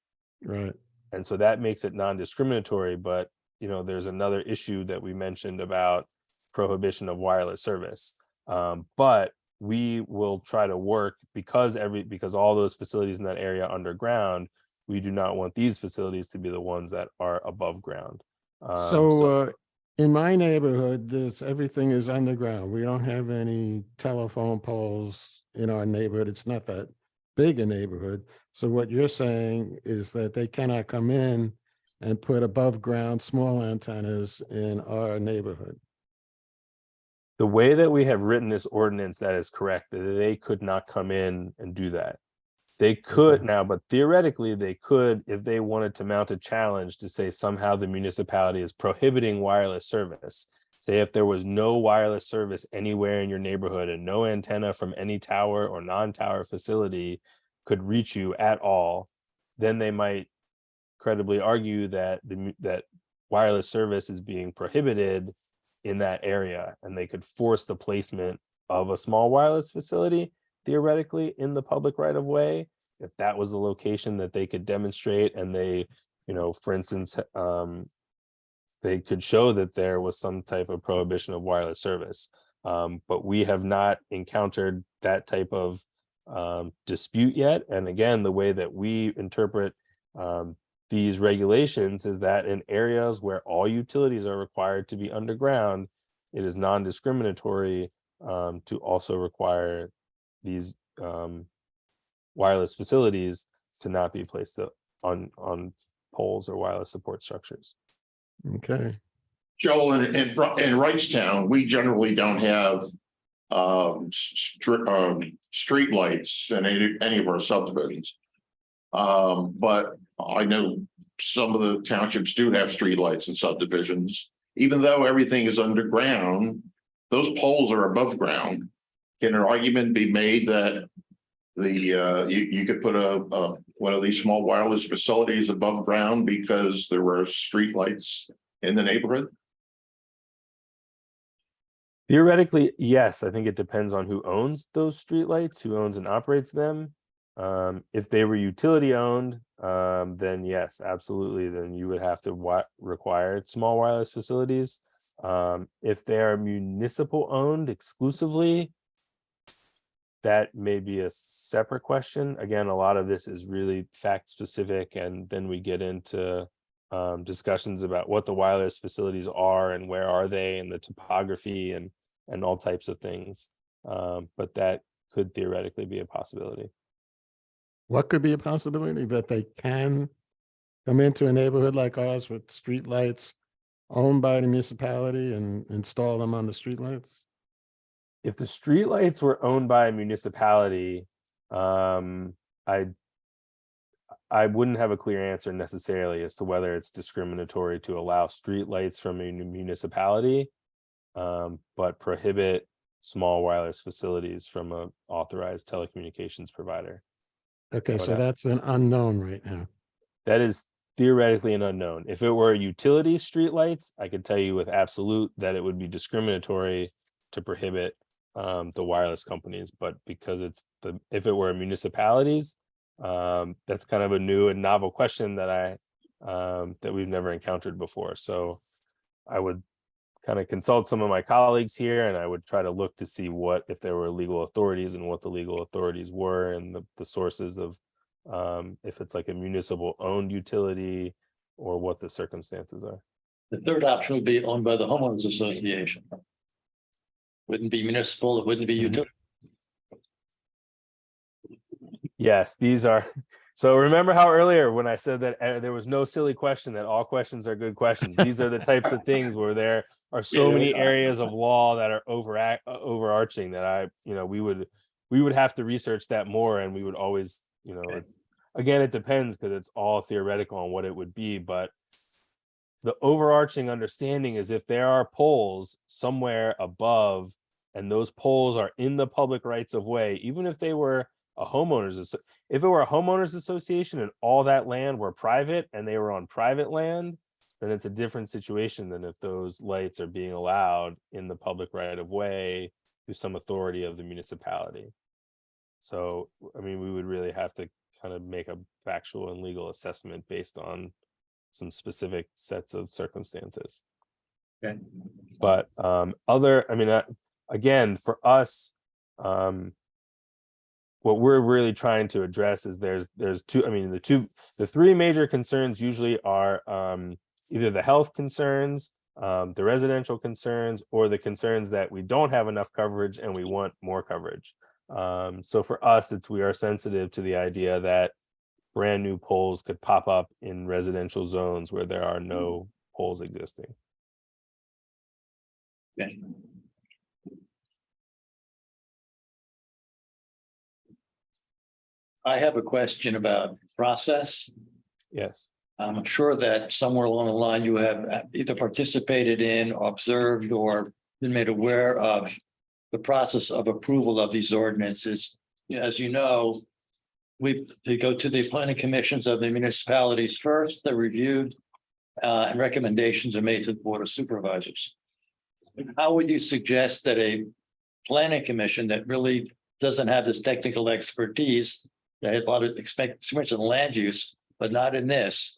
Right. And so that makes it non-discriminatory, but there's another issue that we mentioned about prohibition of wireless service. But we will try to work, because all those facilities in that area are underground, we do not want these facilities to be the ones that are above ground. In my neighborhood, everything is underground. We don't have any telephone poles in our neighborhood. It's not that big a neighborhood. So what you're saying is that they cannot come in and put above ground small antennas in our neighborhood. The way that we have written this ordinance, that is correct, that they could not come in and do that. They could now, but theoretically they could, if they wanted to mount a challenge to say somehow the municipality is prohibiting wireless service. Say if there was no wireless service anywhere in your neighborhood and no antenna from any tower or non-tower facility could reach you at all, then they might credibly argue that that wireless service is being prohibited in that area, and they could force the placement of a small wireless facility theoretically in the public right of way, if that was the location that they could demonstrate. And they, for instance, they could show that there was some type of prohibition of wireless service. But we have not encountered that type of dispute yet. And again, the way that we interpret these regulations is that in areas where all utilities are required to be underground, it is non-discriminatory to also require these wireless facilities to not be placed on poles or wireless support structures. Okay. Joel, in Wrightstown, we generally don't have street lights in any of our subdivisions. But I know some of the townships do have street lights in subdivisions. Even though everything is underground, those poles are above ground. Can an argument be made that you could put one of these small wireless facilities above ground because there were street lights in the neighborhood? Theoretically, yes. I think it depends on who owns those streetlights, who owns and operates them. If they were utility owned, then yes, absolutely. Then you would have to require small wireless facilities. If they are municipal owned exclusively, that may be a separate question. Again, a lot of this is really fact specific, and then we get into discussions about what the wireless facilities are and where are they and the topography and all types of things. But that could theoretically be a possibility. What could be a possibility? That they can come into a neighborhood like ours with streetlights owned by the municipality and install them on the streetlights? If the streetlights were owned by a municipality, I wouldn't have a clear answer necessarily as to whether it's discriminatory to allow streetlights from a municipality, but prohibit small wireless facilities from an authorized telecommunications provider. Okay, so that's an unknown right now. That is theoretically an unknown. If it were utility streetlights, I could tell you with absolute that it would be discriminatory to prohibit the wireless companies. But because if it were municipalities, that's kind of a new and novel question that that we've never encountered before. So I would kind of consult some of my colleagues here, and I would try to look to see if there were legal authorities and what the legal authorities were and the sources of if it's like a municipal owned utility or what the circumstances are. The third option would be owned by the homeowners association. Wouldn't be municipal, it wouldn't be utility. Yes, these are. So remember how earlier when I said that there was no silly question, that all questions are good questions. These are the types of things where there are so many areas of law that are overarching that we would have to research that more, and we would always, again, it depends because it's all theoretical on what it would be, but the overarching understanding is if there are poles somewhere above and those poles are in the public rights of way, even if they were a if it were a homeowners association and all that land were private and they were on private land, then it's a different situation than if those lights are being allowed in the public right of way through some authority of the municipality. So, I mean, we would really have to kind of make a factual and legal assessment based on some specific sets of circumstances. Okay. But again, for us, what we're really trying to address is there's the three major concerns usually are either the health concerns, the residential concerns, or the concerns that we don't have enough coverage and we want more coverage. So for us, we are sensitive to the idea that brand new poles could pop up in residential zones where there are no poles existing. Okay. I have a question about process. Yes. I'm sure that somewhere along the line you have either participated in, observed, or been made aware of the process of approval of these ordinances. As you know, they go to the planning commissions of the municipalities first, they're reviewed, and recommendations are made to the Board of Supervisors. How would you suggest that a planning commission that really doesn't have this technical expertise, that had a lot of experience in land use, but not in this,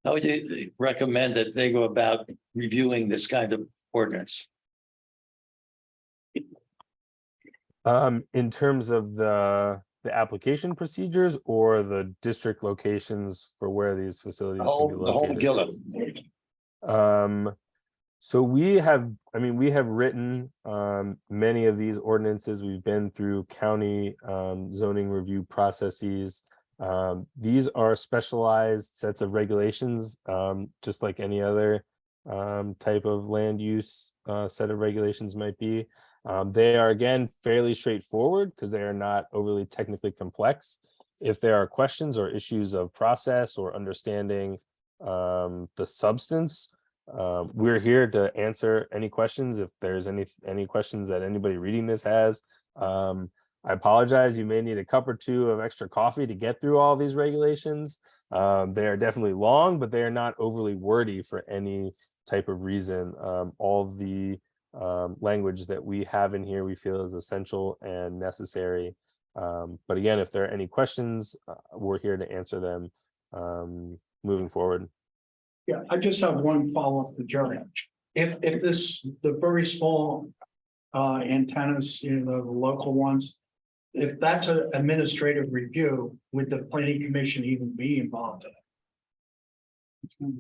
how would you recommend that they go about reviewing this kind of ordinance? In terms of the application procedures or the district locations for where these facilities can be The whole located? So we have written many of these ordinances. We've been through county zoning review processes. These are specialized sets of regulations, just like any other type of land use set of regulations might be. They are, again, fairly straightforward because they are not overly technically complex. If there are questions or issues of process or understanding the substance, we're here to answer any questions. If there's any questions that anybody reading this has, I apologize. You may need a cup or two of extra coffee to get through all these regulations. They are definitely long, but they are not overly wordy for any type of reason. All the language that we have in here we feel is essential and necessary. But again, if there are any questions, we're here to answer them moving forward. Yeah, I just have one follow-up to Jerry. If the very small antennas, the local ones, if that's an administrative review, would the planning commission even be involved in it?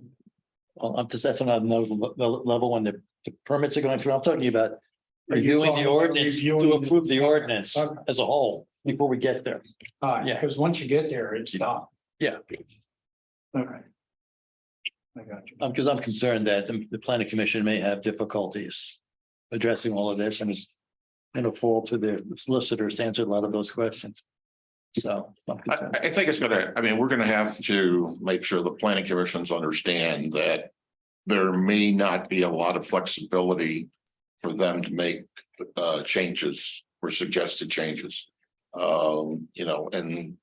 Well, that's another level when the permits are going through. I'm talking about Are you reviewing talking the about ordinance reviewing to approve the ordinance Okay. as a whole before we get there. Yeah. Because once you get there, it's done. Yeah. Okay. I got you. Because I'm concerned that the planning commission may have difficulties addressing all of this, and it's going to fall to the solicitors to answer a lot of those questions. So I'm concerned. I think we're gonna have to make sure the planning commissions understand that there may not be a lot of flexibility for them to make changes or suggested changes. And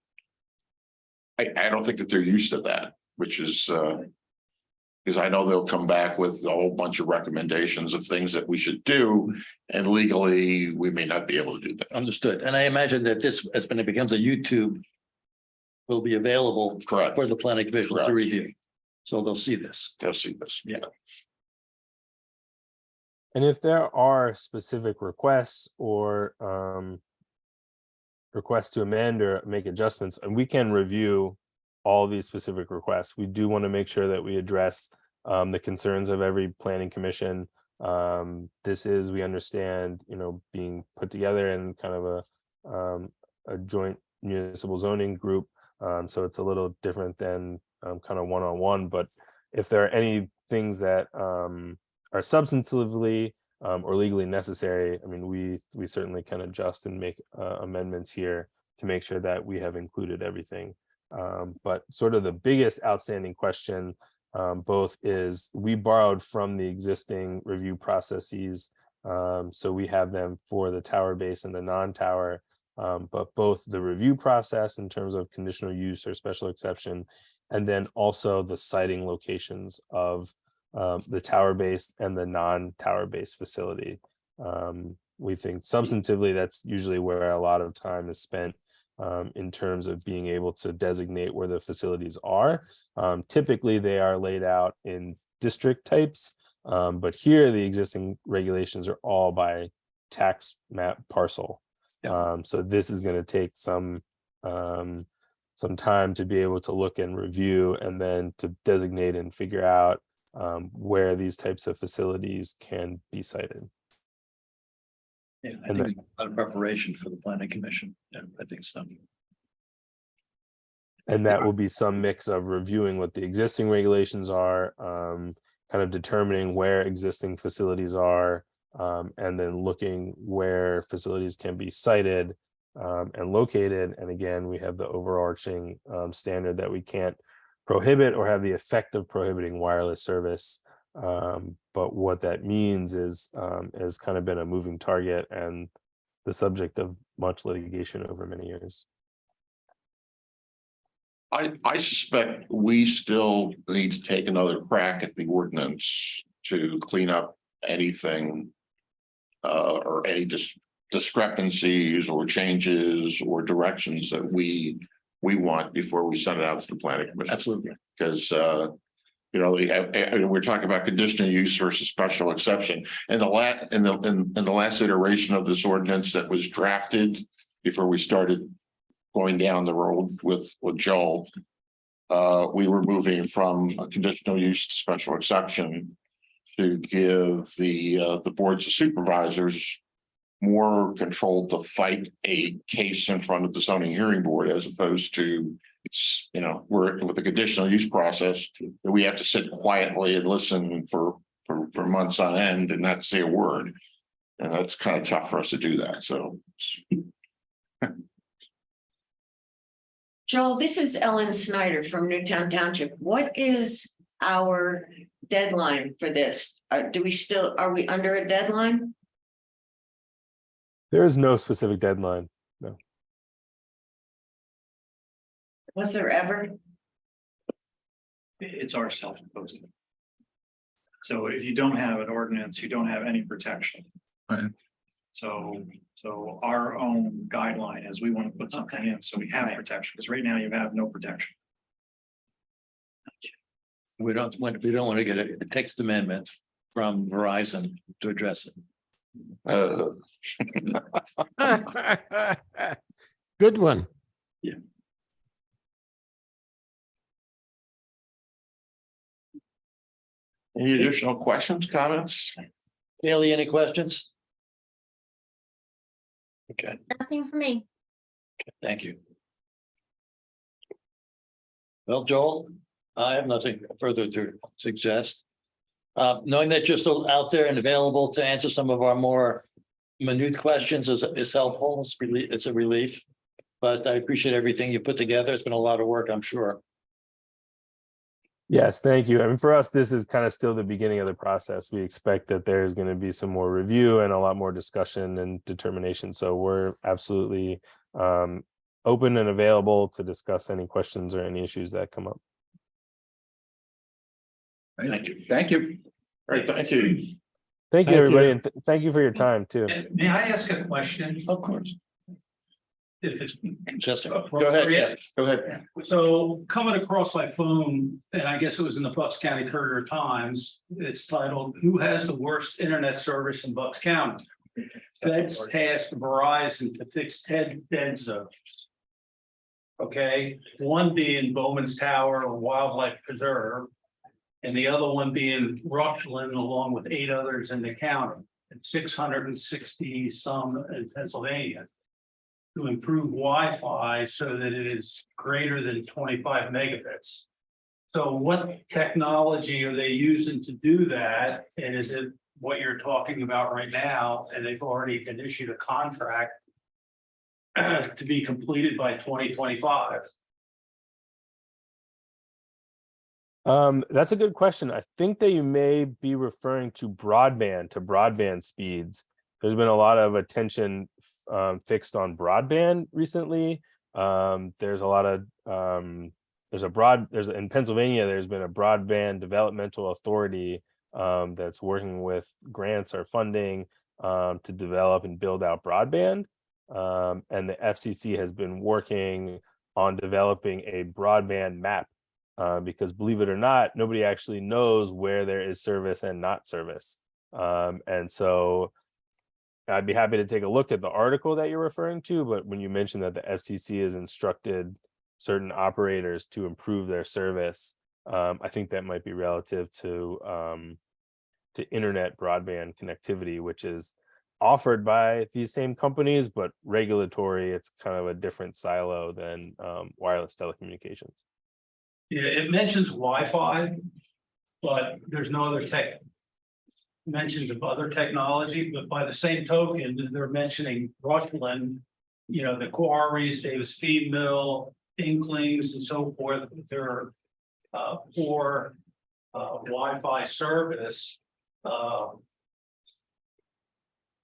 I don't think that they're used to that, which is because I know they'll come back with a whole bunch of recommendations of things that we should do, and legally we may not be able to do that. Understood. And I imagine that this, when it becomes a YouTube, will be available Correct. for the planning commission Correct. to review. So they'll see this. They'll see this. Yeah. And if there are specific requests or requests to amend or make adjustments, and we can review all these specific requests, we do want to make sure that we address the concerns of every planning commission. This is, we understand, being put together in kind of a joint municipal zoning group. So it's a little different than kind of one-on-one, but if there are any things that are substantively or legally necessary, we certainly can adjust and make amendments here to make sure that we have included everything. But sort of the biggest outstanding question, both is we borrowed from the existing review processes. So we have them for the tower base and the non-tower, but both the review process in terms of conditional use or special exception, and then also the siting locations of the tower base and the non-tower base facility. We think substantively that's usually where a lot of time is spent in terms of being able to designate where the facilities are. Typically, they are laid out in district types, but here the existing regulations are all by tax map parcel. So this is going to take some time to be able to look and review, and then to designate and figure out where these types of facilities can be cited. Yeah, I And think a lot of preparation for the planning commission. Yeah, I think so. And that will be some mix of reviewing what the existing regulations are, kind of determining where existing facilities are, and then looking where facilities can be cited and located. And again, we have the overarching standard that we can't prohibit or have the effect of prohibiting wireless service. But what that means is has kind of been a moving target and the subject of much litigation over many years. I suspect we still need to take another crack at the ordinance to clean up anything or any discrepancies or changes or directions that we want before we send it out to the planning commission. Absolutely. Because we're talking about conditional use versus special exception. And in the last iteration of this ordinance that was drafted before we started going down the road with Joel, we were moving from a conditional use to special exception to give the boards of supervisors more control to fight a case in front of the zoning hearing board, as opposed to, we're with the conditional use process that we have to sit quietly and listen for months on end and not say a word. And that's kind of tough for us to do that. So. Joel, this is Ellen Snyder from Newtown Township. What is our deadline for this? Are we under a deadline? There is no specific deadline. No. Was there ever? It's our self-imposed. So if you don't have an ordinance, you don't have any protection. Right. So our own guideline is we want to put something in so we have protection, because right now you have no protection. We don't want to get a text amendment from Verizon to address it. Good one. Any additional questions, comments? Haley, any questions? Okay, Nothing for me. thank you. Well, Joel, I have nothing further to suggest. Knowing that you're still out there and available to answer some of our more minute questions is helpful. It's a relief. But I appreciate everything you put together. It's been a lot of work, I'm sure. Yes, thank you. I mean, for us, this is kind of still the beginning of the process. We expect that there's going to be some more review and a lot more discussion and determination. So we're absolutely open and available to discuss any questions or any issues that come up. Thank you. Thank you. All right, thank you. Thank you, Thank everybody, you. and thank you for your time too. May I ask a question? Of course. If it's Chester. Go ahead. Yeah, go ahead. So coming across my phone, and I guess it was in the Bucks County Courier Times, it's titled, "Who has the worst internet service in Bucks County?" Feds tasked Verizon to fix 10 dead zones. Okay, one being Bowman's Tower or Wildlife Preserve, and the other one being Rushland, along with 8 others in the county, and 660 some in Pennsylvania, to improve Wi-Fi so that it is greater than 25 megabits. So what technology are they using to do that? And is it what you're talking about right now? And they've already been issued a contract to be completed by 2025. That's a good question. I think that you may be referring to broadband speeds. There's been a lot of attention fixed on broadband recently. There's a lot of in Pennsylvania, there's been a broadband developmental authority that's working with grants or funding to develop and build out broadband. And the FCC has been working on developing a broadband map. Because believe it or not, nobody actually knows where there is service and not service. And so I'd be happy to take a look at the article that you're referring to, but when you mentioned that the FCC has instructed certain operators to improve their service, I think that might be relative to internet broadband connectivity, which is offered by these same companies, but regulatory, it's kind of a different silo than wireless telecommunications. Yeah, it mentions Wi-Fi, but there's no other mentions of other technology, but by the same token, they're mentioning Rushland, the quarries, Davis Feed Mill, Inklings and so forth, their poor Wi-Fi service.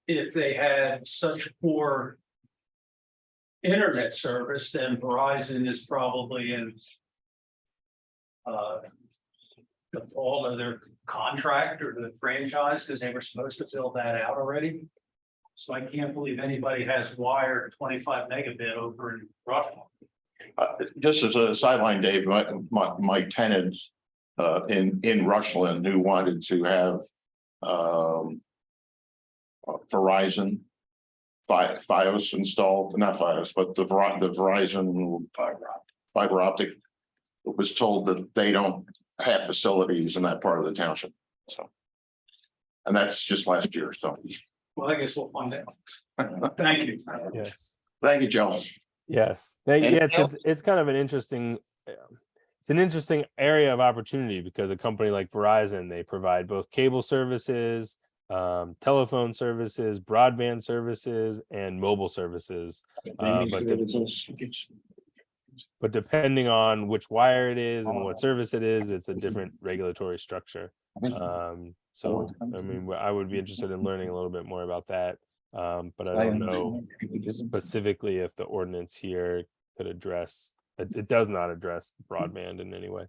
If they had such poor internet service, then Verizon is probably in the fault of their contract or the franchise, because they were supposed to build that out already. So I can't believe anybody has wired 25 megabit over in Russia. Just as a sideline, Dave, my tenant in Rushland who wanted to have Verizon Fios installed, not Fios, but the Verizon fiber optic, was told that they don't have facilities in that part of the township. So, and that's just last year. So, Well, I guess we'll find out. Thank you. Yes. Thank you, Joe. Yes. Anything Yeah, else? it's kind of an interesting area of opportunity because a company like Verizon, they provide both cable services, telephone services, broadband services, and mobile services. But depending on which wire it is and what service it is, it's a different regulatory structure. So, I mean, I would be interested in learning a little bit more about that. But I don't know specifically if the ordinance here could address, it does not address broadband in any way.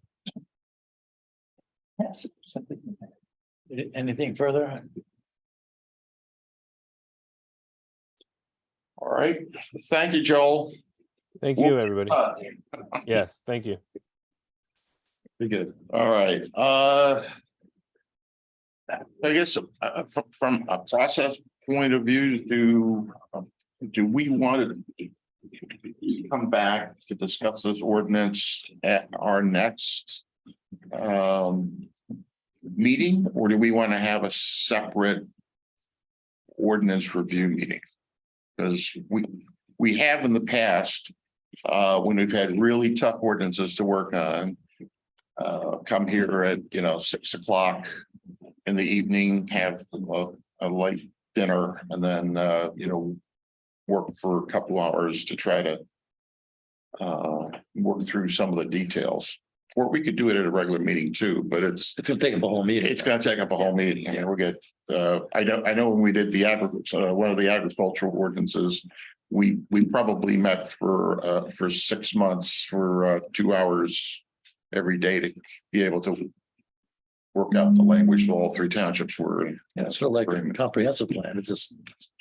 Anything further? All right. Thank you, Joel. Thank you, everybody. Yes, thank you. Be good. All right. I guess from a process point of view, do we want to come back to discuss this ordinance at our next meeting, or do we want to have a separate ordinance review meeting? Because we have in the past, when we've had really tough ordinances to work on, come here at 6 o'clock in the evening, have a light dinner, and then work for a couple hours to try to work through some of the details. Or we could do it at a regular meeting too, but it's gonna take up a whole meeting. It's gonna take up a whole meeting. I mean, we'll get I know when we did the one of the agricultural ordinances, we probably met for 6 months for 2 hours every day to be able to work out the language that all 3 townships were in. Yeah, it's sort of like a comprehensive plan. It's just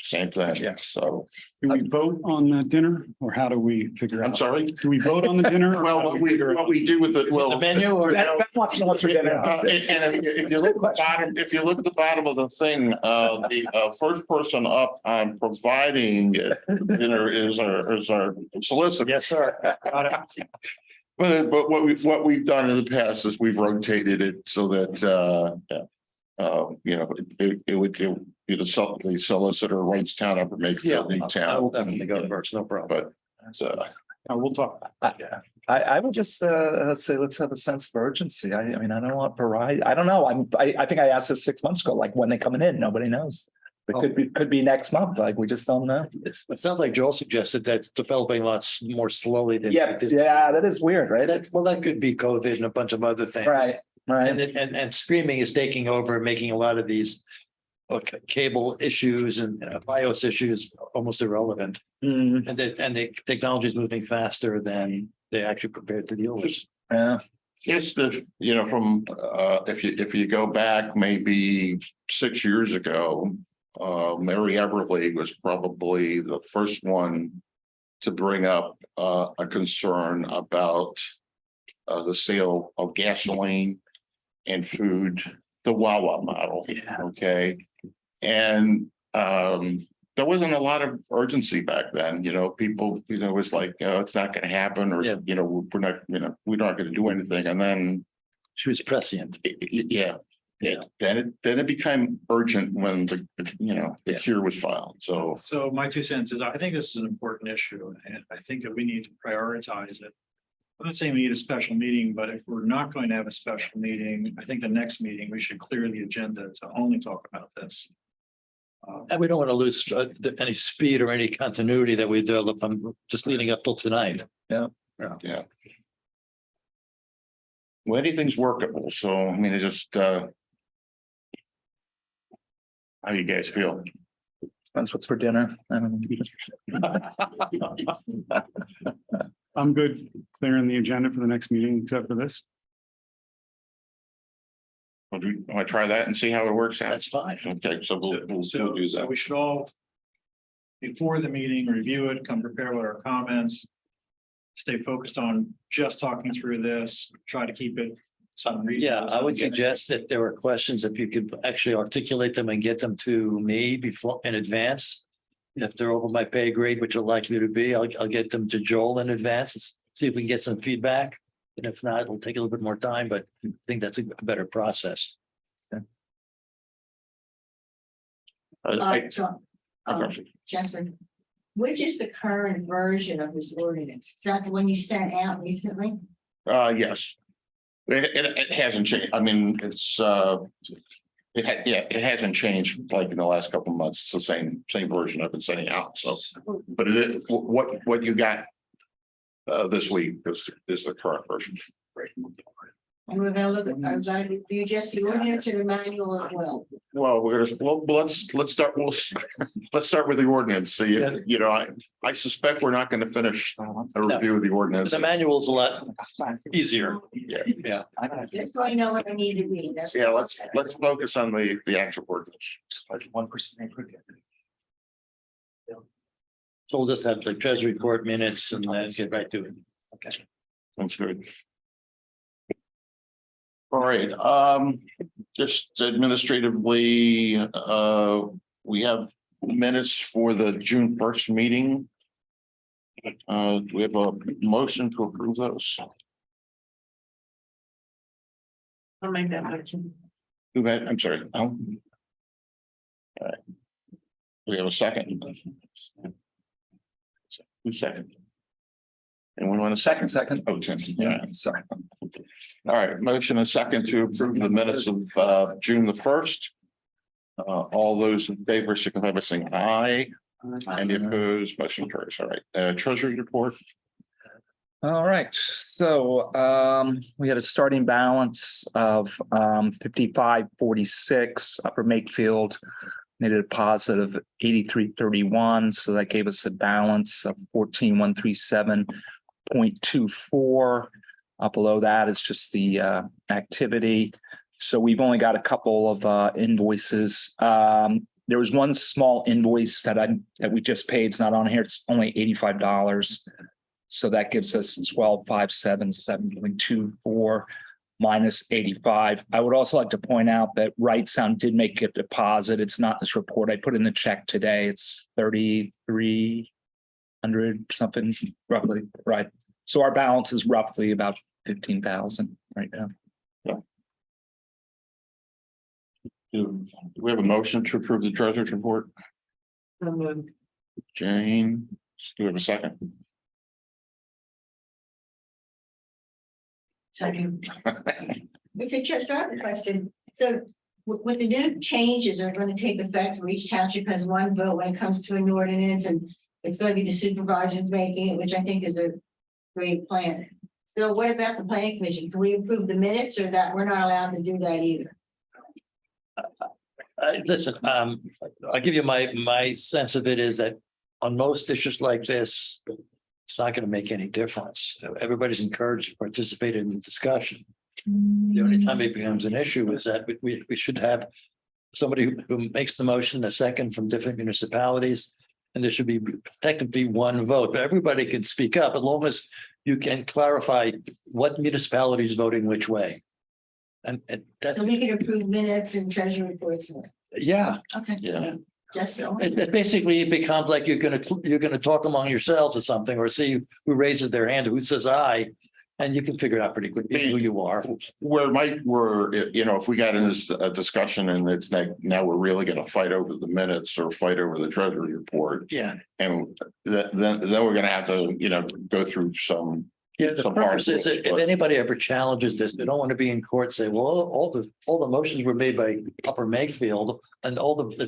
Same thing. Yeah. So Do we vote on the dinner or how do we figure out? I'm sorry. Do we vote on the dinner? or Well, how what do we figure out- we do with it, the menu or Wants to know what's for dinner. And if you look at the bottom, of the thing, the first person up on providing dinner is our solicitor. yes, sir. Got it. But what we've done in the past is we've rotated it so that it would the solicitor writes town up or Makefield, I Newtown. will definitely go first, no problem. But We'll talk. I would just say let's have a sense of urgency. I mean, I don't want variety. I don't know. I think I asked this 6 months ago, like when they coming in, nobody knows. It could be next month, like we just don't know. It sounds like Joel suggested that it's developing lots more slowly than. Yeah, yeah, that is weird, right? That could be COVID and a bunch of other things. Right, And, right. and streaming is taking over, making a lot of these cable issues and BIOS issues almost irrelevant. Mm, And the technology is moving faster than they actually prepared to deal with. yeah. Just the, from, if you go back maybe 6 years ago, Mary Everly was probably the first one to bring up, a concern about, the sale of gasoline and food, the Wawa model. Yeah. Okay. And, there wasn't a lot of urgency back then, people, it was like, it's not gonna happen, or, Yeah. we're not, we're not gonna do anything, and then, She was prescient. yeah. Then it became urgent when the cure was filed, so. So my 2 cents is, I think this is an important issue, and I think that we need to prioritize it. I'm not saying we need a special meeting, but if we're not going to have a special meeting, I think the next meeting, we should clear the agenda to only talk about this. And we don't want to lose any speed or any continuity that we developed from just leading up till tonight. Well, anything's workable, so I mean, it just, how you guys feel? That's what's for dinner. I don't know. I'm good clearing the agenda for the next meeting, except for this. Want to try that and see how it works out? That's fine. Okay, so we'll do So that. we should all, before the meeting, review it, come prepared with our comments. Stay focused on just talking through this, try to keep it some reason. Yeah, I would suggest that there were questions, if you could actually articulate them and get them to me before in advance. If they're over my pay grade, which are likely to be, I'll get them to Joel in advance, and see if we can get some feedback. And if not, it'll take a little bit more time, but I think that's a better process. Jeffrey, which is the current version of this ordinance? Is that the one you sent out recently? Yes. It hasn't changed. I mean, it's, it hasn't changed like in the last couple of months. It's the same version I've been sending out, so. But it is, what you got this week is the current version. And we're gonna look at, I'm gonna review just the ordinance and the manual as well. Well, let's start with the ordinance. See, I suspect we're not going to finish a review of the ordinance. The manual's a lot easier. Yeah. Just so I know what I need to read. That's Yeah, let's focus on the actual ordinance. 1%. So we'll just have the treasury report minutes and then get right to it. Okay. Sounds good. All right, just administratively, we have minutes for the June 1st meeting. Do we have a motion to approve those? I'll make that motion. Who had, I'm sorry. All right. We have a second. Who's second? Anyone want a second? Second. Oh, Tim, yeah. Sorry. All right, motion and second to approve the minutes of June the 1st. All those in favor, signify by saying aye. Any opposed, motion carries. All right, treasury report. All right, so we had a starting balance of 5546. Upper Makefield made a deposit of 8331, so that gave us a balance of 14137.24. Up below that is just the activity. So we've only got a couple of invoices. There was one small invoice that we just paid. It's not on here. It's only $85. So that gives us 12,577.24 minus 85. I would also like to point out that Right Sound did make a deposit. It's not in this report. I put in the check today. It's 3,300 something roughly, right? So our balance is roughly about 15,000 right now. Do we have a motion to approve the treasurer's report? Jane, do we have a second? Second. We could just start the question. So with the new changes are going to take effect where each township has one vote when it comes to an ordinance, and it's going to be the supervisors making it, which I think is a great plan. So what about the planning commission? Can we approve the minutes, or that we're not allowed to do that either? Listen, I'll give you my sense of it is that on most issues like this, it's not going to make any difference. Everybody's encouraged to participate in the discussion. The only time it becomes an issue is that we should have somebody who makes the motion, a second from different municipalities, and there should be technically one vote, but everybody can speak up as long as you can clarify what municipality is voting which way. And that's, So we can approve minutes and treasury reports. yeah, Okay, yeah. just so. It basically it becomes like you're gonna talk among yourselves or something, or see who raises their hand, who says aye. And you can figure it out pretty quickly who you are. If we got in this discussion and it's like, now we're really gonna fight over the minutes or fight over the treasury report. Yeah. And then we're gonna have to, go through some. Yeah, the some purpose is hard that if anybody ever challenges this, they don't want to be in court, and say, well, all the motions were made by Upper Mayfield and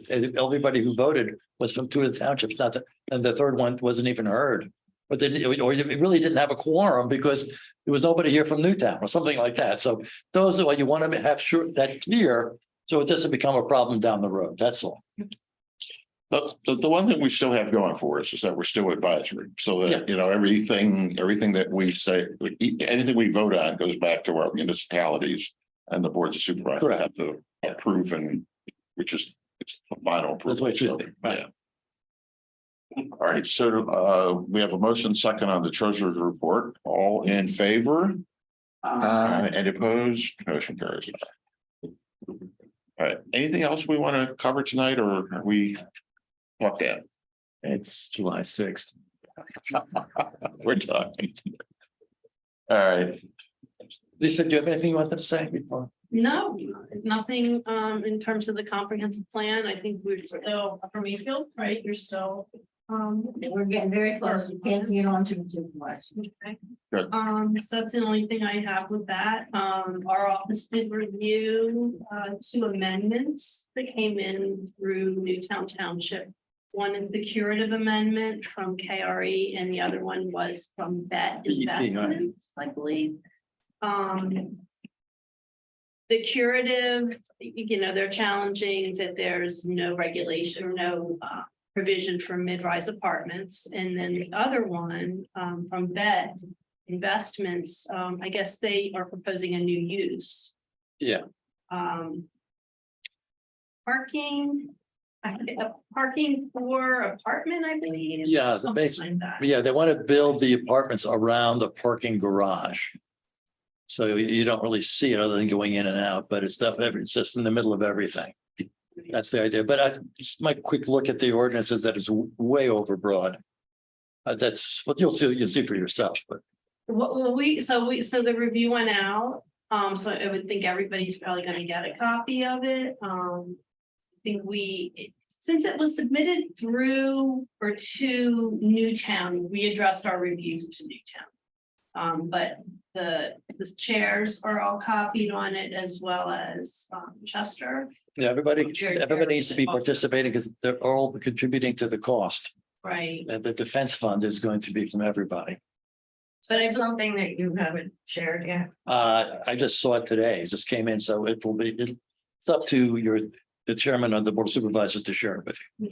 everybody who voted was from two of the townships, and the third one wasn't even heard. But then, or it really didn't have a quorum because there was nobody here from Newtown or something like that. So those are what you want to have sure that clear, so it doesn't become a problem down the road. That's all. But the one thing we still have going for us is that we're still advisory, so that, everything that we say, anything we vote on goes back to our municipalities and the boards of supervisors have to approve, and it's the final approval. That's what it should be, right. Yeah. All right, so we have a motion second on the treasurer's report. All in favor? Any opposed? Motion carries. All right, anything else we want to cover tonight, or are we locked in? It's July 6th. We're talking. All right. Lisa, do you have anything you wanted to say before? No, nothing in terms of the comprehensive plan. I think we're still Upper Mayfield, right? You're still. We're getting very close to passing it on to the supervisor. Okay. Good. So that's the only thing I have with that. Our office did review 2 amendments that came in through Newtown Township. One is the curative amendment from KRE, and the other one was from BET Investments, I believe. The curative, they're challenging that there's no regulation or no provision for mid-rise apartments. And then the other one from BET Investments, I guess they are proposing a new use. Yeah. Parking for apartment, I believe. Yeah, something like that. Yeah, they want to build the apartments around the parking garage. So you don't really see it other than going in and out, but it's just in the middle of everything. That's the idea, but just my quick look at the ordinances that is way overbroad. That's what you'll see for yourself, but. Well, so the review went out, so I would think everybody's probably gonna get a copy of it. I think since it was submitted through or to Newtown, we addressed our reviews to Newtown. But the chairs are all copied on it, as well as Chester. Yeah, everybody needs to be participating because they're all contributing to the cost. Right. And the defense fund is going to be from everybody. But it's something that you haven't shared yet. I just saw it today. It just came in, so it's up to the chairman of the board of supervisors to share it with you.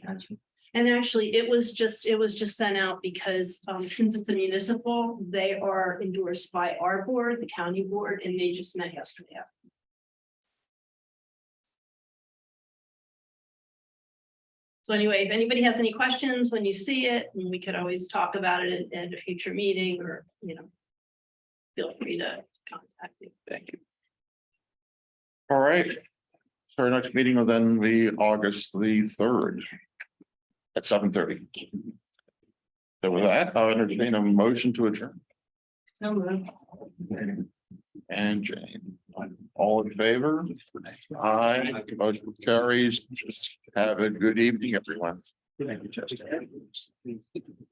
And actually, it was just sent out because since it's a municipal, they are endorsed by our board, the county board, and they just met yesterday. So anyway, if anybody has any questions when you see it, and we could always talk about it at a future meeting, or feel free to contact me. Thank you. All right. So our next meeting will then be August the 3rd at 7:30. So with that, I'll entertain a motion to adjourn. So moved. And Jane, all in favor? Aye, motion carries. Just have a good evening, everyone. Thank you, Chester.